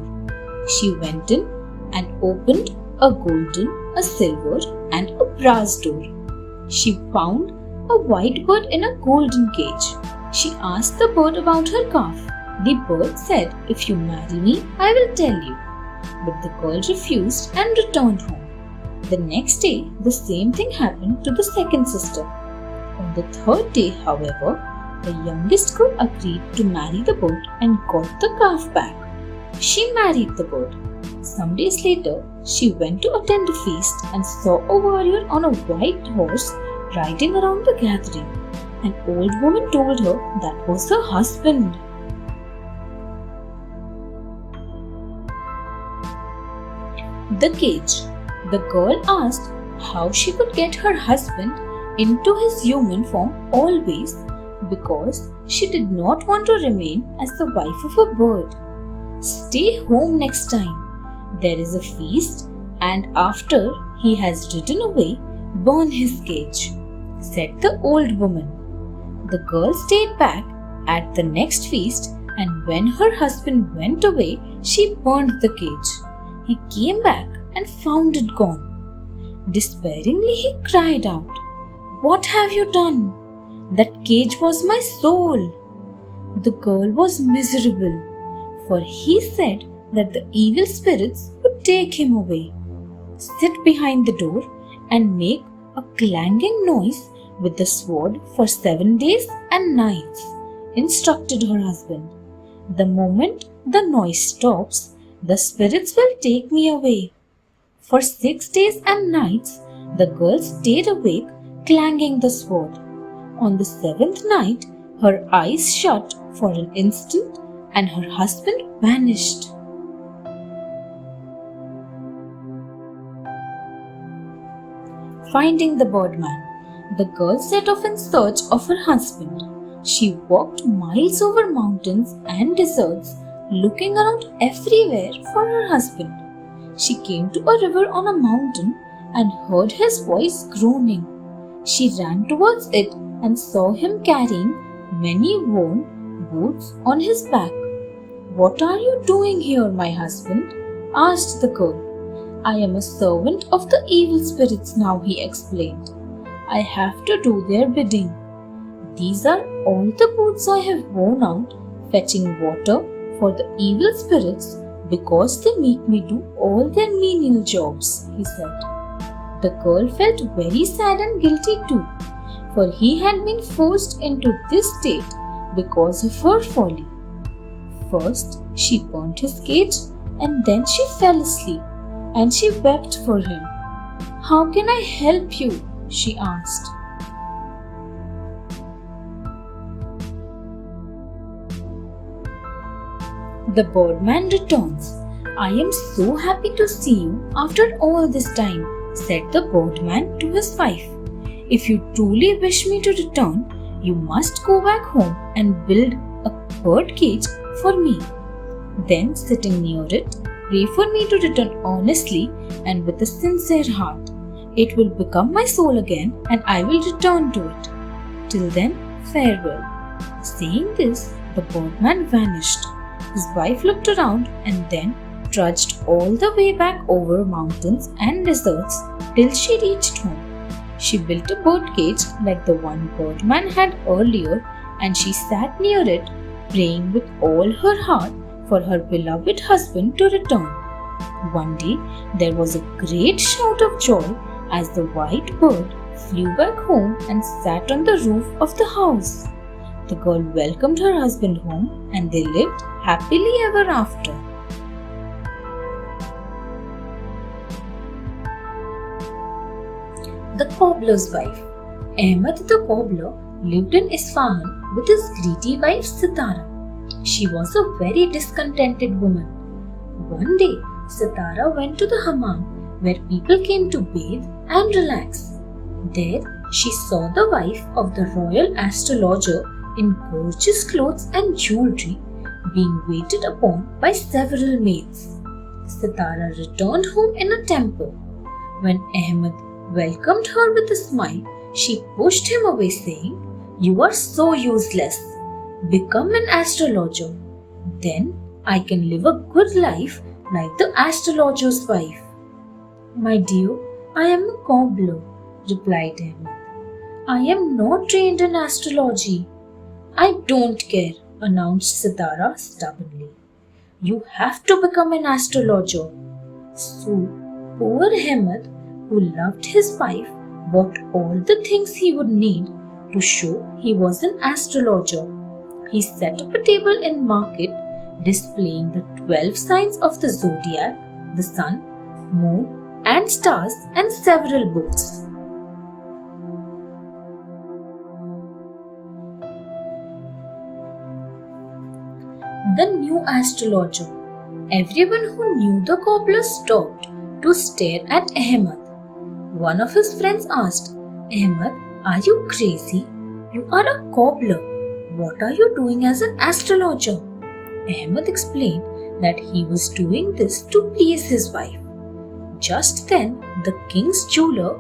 She went in and opened a golden, a silver, and a brass door. She found a white bird in a golden cage. She asked the bird about her calf. The bird said, "If you marry me, I will tell you." But the girl refused and returned home. The next day, the same thing happened to the second sister. On the third day, however, the youngest girl agreed to marry the bird and got the calf back. She married the bird. Some days later, she went to attend a feast and saw a warrior on a white horse riding around the gathering. An old woman told her that was her husband. The cage. The girl asked how she could get her husband into his human form always because she did not want to remain as the wife of a bird. "Stay home next time. There is a feast, and after he has ridden away, burn his cage," said the old woman. The girl stayed back at the next feast, and when her husband went away, she burned the cage. He came back and found it gone. Despairingly, he cried out, What have you done? That cage was my soul. The girl was miserable, for he said that the evil spirits would take him away. Sit behind the door and make a clanging noise with the sword for 7 days and nights, instructed her husband. The moment the noise stops, the spirits will take me away. For 6 days and nights, the girl stayed awake, clanging the sword. On the 7th night, her eyes shut for an instant and her husband vanished. Finding the birdman, the girl set off in search of her husband. She walked miles over mountains and deserts, looking around everywhere for her husband. She came to a river on a mountain and heard his voice groaning. She ran towards it and saw him carrying many worn boots on his back. "What are you doing here, my husband?" asked the girl. "I am a servant of the evil spirits now," he explained. "I have to do their bidding. These are all the boots I have worn out fetching water for the evil spirits because they make me do all their menial jobs," he said. The girl felt very sad and guilty too, for he had been forced into this state because of her folly. First, she burnt his cage and then she fell asleep and she wept for him. "How can I help you?" she asked. The birdman returns. "I am so happy to see you after all this time," said the birdman to his wife. "If you truly wish me to return, you must go back home and build a bird cage for me. Then, sitting near it, pray for me to return honestly and with a sincere heart. It will become my soul again and I will return to it. Till then, farewell." Saying this, the birdman vanished. His wife looked around and then trudged all the way back over mountains and deserts till she reached home. She built a bird cage like the one birdman had earlier, and she sat near it, praying with all her heart for her beloved husband to return. One day, there was a great shout of joy as the white bird flew back home and sat on the roof of the house. The girl welcomed her husband home and they lived happily ever after. The cobbler's wife. Ahmed the cobbler lived in Isfahan with his greedy wife Sitara. She was a very discontented woman. One day, Sitara went to the hammam where people came to bathe and relax. There, she saw the wife of the royal astrologer in gorgeous clothes and jewelry being waited upon by several maids. Sitara returned home in a temper. When Ahmed welcomed her with a smile, she pushed him away saying, "You are so useless. Become an astrologer. Then I can live a good life like the astrologer's wife." "My dear, I am a cobbler," replied Ahmed. "I am not trained in astrology." "I don't care," announced Sitara stubbornly. "You have to become an astrologer." So, poor Ahmed, who loved his wife, bought all the things he would need to show he was an astrologer. He set up a table in market displaying the 12 signs of the zodiac, the sun, moon, and stars, and several books. The new astrologer. Everyone who knew the cobbler stopped to stare at Ahmed. One of his friends asked, "Ahmed, are you crazy? You are a cobbler. What are you doing as an astrologer?" Ahmed explained that he was doing this to please his wife. Just then, the king's jeweler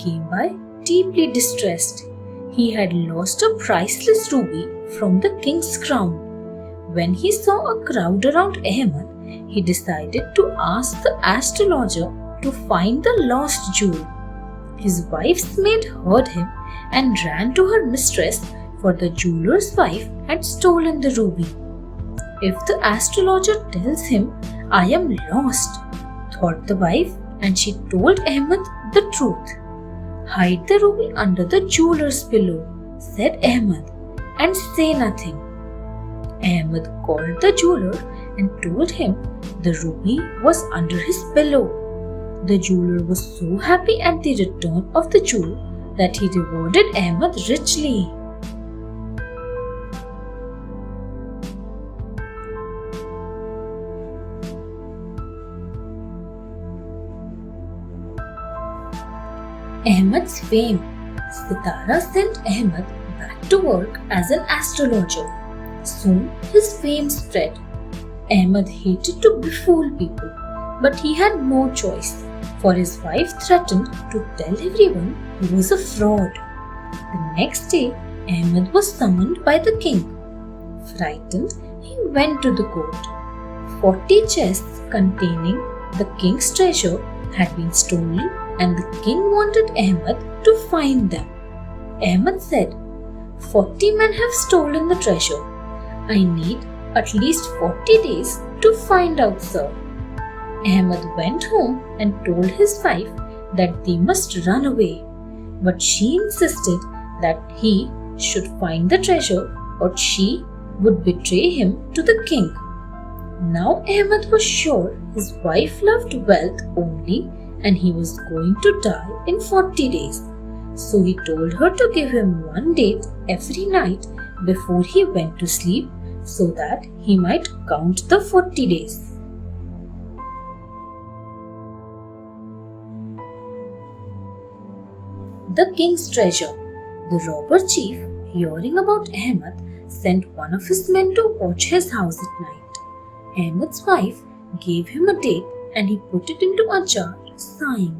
came by deeply distressed. He had lost a priceless ruby from the king's crown. When he saw a crowd around Ahmed, he decided to ask the astrologer to find the lost jewel. His wife's maid heard him and ran to her mistress, for the jeweler's wife had stolen the ruby. "If the astrologer tells him I am lost," thought the wife, and she told Ahmed the truth. "Hide the ruby under the jeweler's pillow," said Ahmed, "and say nothing." Ahmed called the jeweler and told him the ruby was under his pillow. The jeweler was so happy at the return of the jewel that he rewarded Ahmed richly. Ahmed's fame. Sitara sent Ahmed back to work as an astrologer. Soon his fame spread. Ahmed hated to befool people, but he had no choice, for his wife threatened to tell everyone he was a fraud. The next day, Ahmed was summoned by the king. Frightened, he went to the court. 40 chests containing the king's treasure had been stolen, and the king wanted Ahmed to find them. Ahmed said, "40 men have stolen the treasure. I need at least 40 days to find out, sir." Ahmed went home and told his wife that they must run away, but she insisted that he should find the treasure or she would betray him to the king. Now Ahmed was sure his wife loved wealth only and he was going to die in 40 days. So he told her to give him one date every night before he went to sleep so that he might count the 40 days. The king's treasure. The robber chief, hearing about Ahmed, sent one of his men to watch his house at night. Ahmed's wife gave him a date and he put it into a jar, sighing,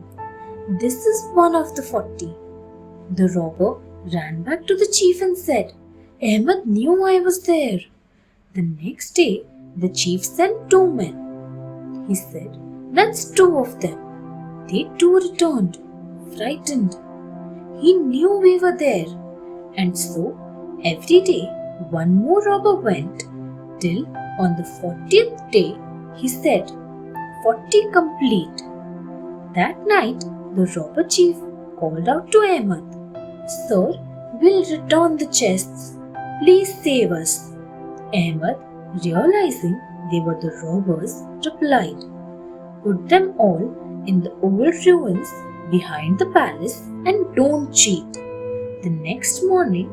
"This is one of the 40. The robber ran back to the chief and said, "Ahmed knew I was there." The next day, the chief sent 2 men. He said, "That's 2 of them." They too returned, frightened. He knew we were there. And so, every day, one more robber went, till on the 40th day, he said, "40 complete." That night, the robber chief called out to Ahmed, "Sir, we'll return the chests. Please save us." Ahmed, realizing they were the robbers, replied, "Put them all in the old ruins behind the palace and don't cheat." The next morning,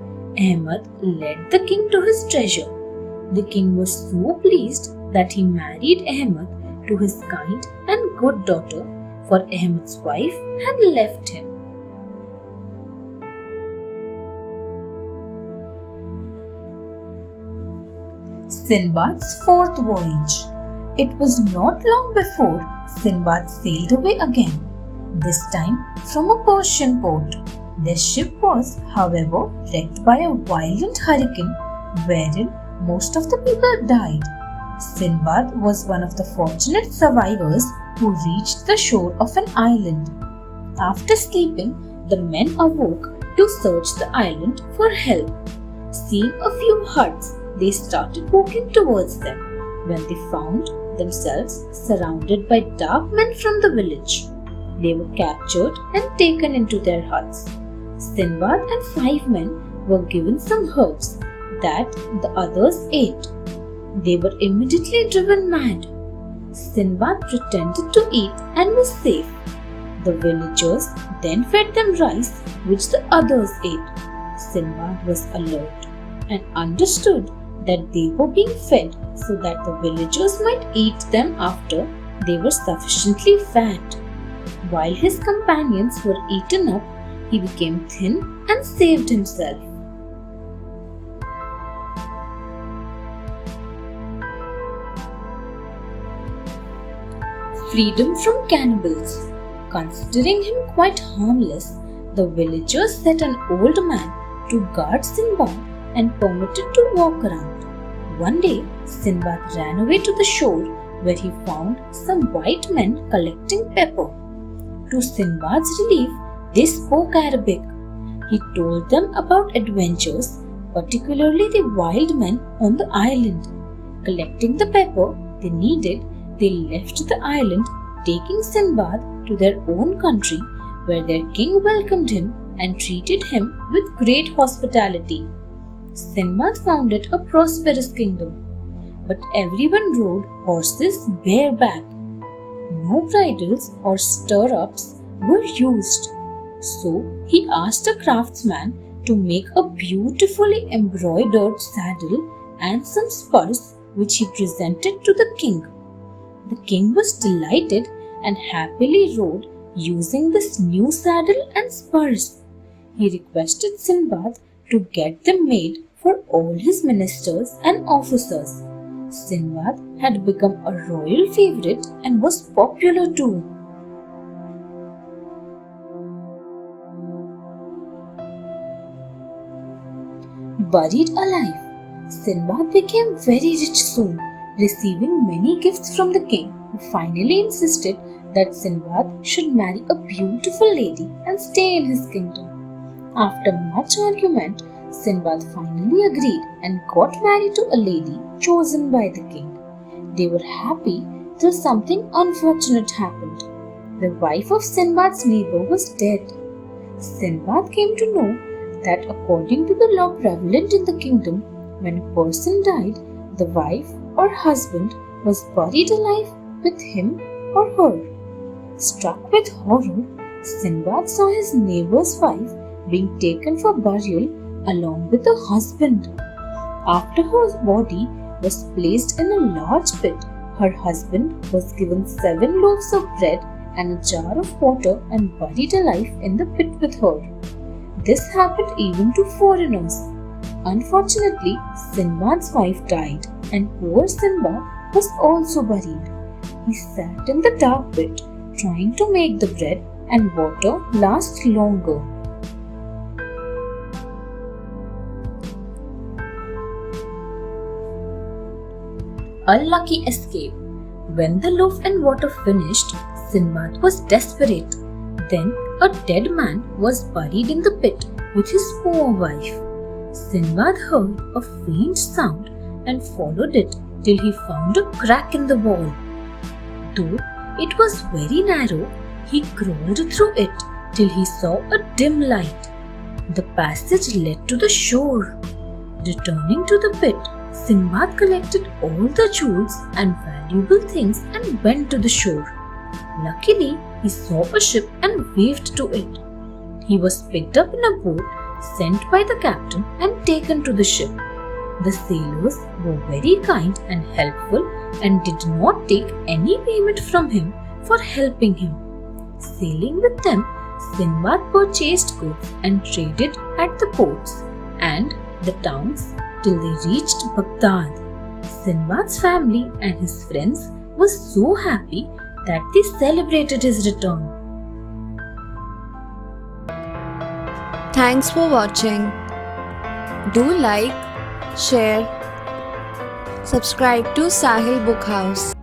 Ahmed led the king to his treasure. The king was so pleased that he married Ahmed to his kind and good daughter, for Ahmed's wife had left him. Sinbad's 4th voyage. It was not long before Sinbad sailed away again, this time from a Persian port. Their ship was, however, wrecked by a violent hurricane wherein most of the people died. Sinbad was one of the fortunate survivors who reached the shore of an island. After sleeping, the men awoke to search the island for help. Seeing a few huts, they started walking towards them when they found themselves surrounded by dark men from the village. They were captured and taken into their huts. Sinbad and 5 men were given some herbs that the others ate. They were immediately driven mad. Sinbad pretended to eat and was safe. The villagers then fed them rice, which the others ate. Sinbad was alert and understood that they were being fed so that the villagers might eat them after they were sufficiently fat. While his companions were eaten up, he became thin and saved himself. Freedom from cannibals. Considering him quite harmless, the villagers set an old man to guard Sinbad and permitted to walk around. One day, Sinbad ran away to the shore where he found some white men collecting pepper. To Sinbad's relief, They spoke Arabic. He told them about adventures, particularly the wild men on the island. Collecting the pepper they needed, they left the island, taking Sinbad to their own country, where their king welcomed him and treated him with great hospitality. Sinbad founded a prosperous kingdom, but everyone rode horses bareback. No bridles or stirrups were used, so he asked a craftsman to make a beautifully embroidered saddle and some spurs, which he presented to the king. The king was delighted and happily rode using this new saddle and spurs. He requested Sinbad to get them made for all his ministers and officers. Sinbad had become a royal favorite and was popular too. Buried alive, Sinbad became very rich soon, receiving many gifts from the king, who finally insisted that Sinbad should marry a beautiful lady and stay in his kingdom. After much argument, Sinbad finally agreed and got married to a lady chosen by the king. They were happy till something unfortunate happened. The wife of Sinbad's neighbor was dead. Sinbad came to know that according to the law prevalent in the kingdom, when a person died, the wife or husband was buried alive with him or her. Struck with horror, Sinbad saw his neighbor's wife being taken for burial along with the husband. After her body was placed in a large pit, her husband was given 7 loaves of bread and a jar of water and buried alive in the pit with her. This happened even to foreigners. Unfortunately, Sinbad's wife died and poor Sinbad was also buried. He sat in the dark pit trying to make the bread and water last longer. A lucky escape. When the loaf and water finished, Sinbad was desperate. Then a dead man was buried in the pit with his poor wife. Sinbad heard a faint sound and followed it till he found a crack in the wall. Though it was very narrow, he crawled through it till he saw a dim light. The passage led to the shore. Returning to the pit, Sinbad collected all the jewels and valuable things and went to the shore. Luckily, he saw a ship and waved to it. He was picked up in a boat, sent by the captain and taken to the ship. The sailors were very kind and helpful and did not take any payment from him for helping him. Sailing with them, Sinbad purchased goods and traded at the ports and the towns till they reached Baghdad. Sinbad's family and his friends were so happy that they celebrated his return. Thanks for watching. Do like, share, subscribe to Sahil Book House.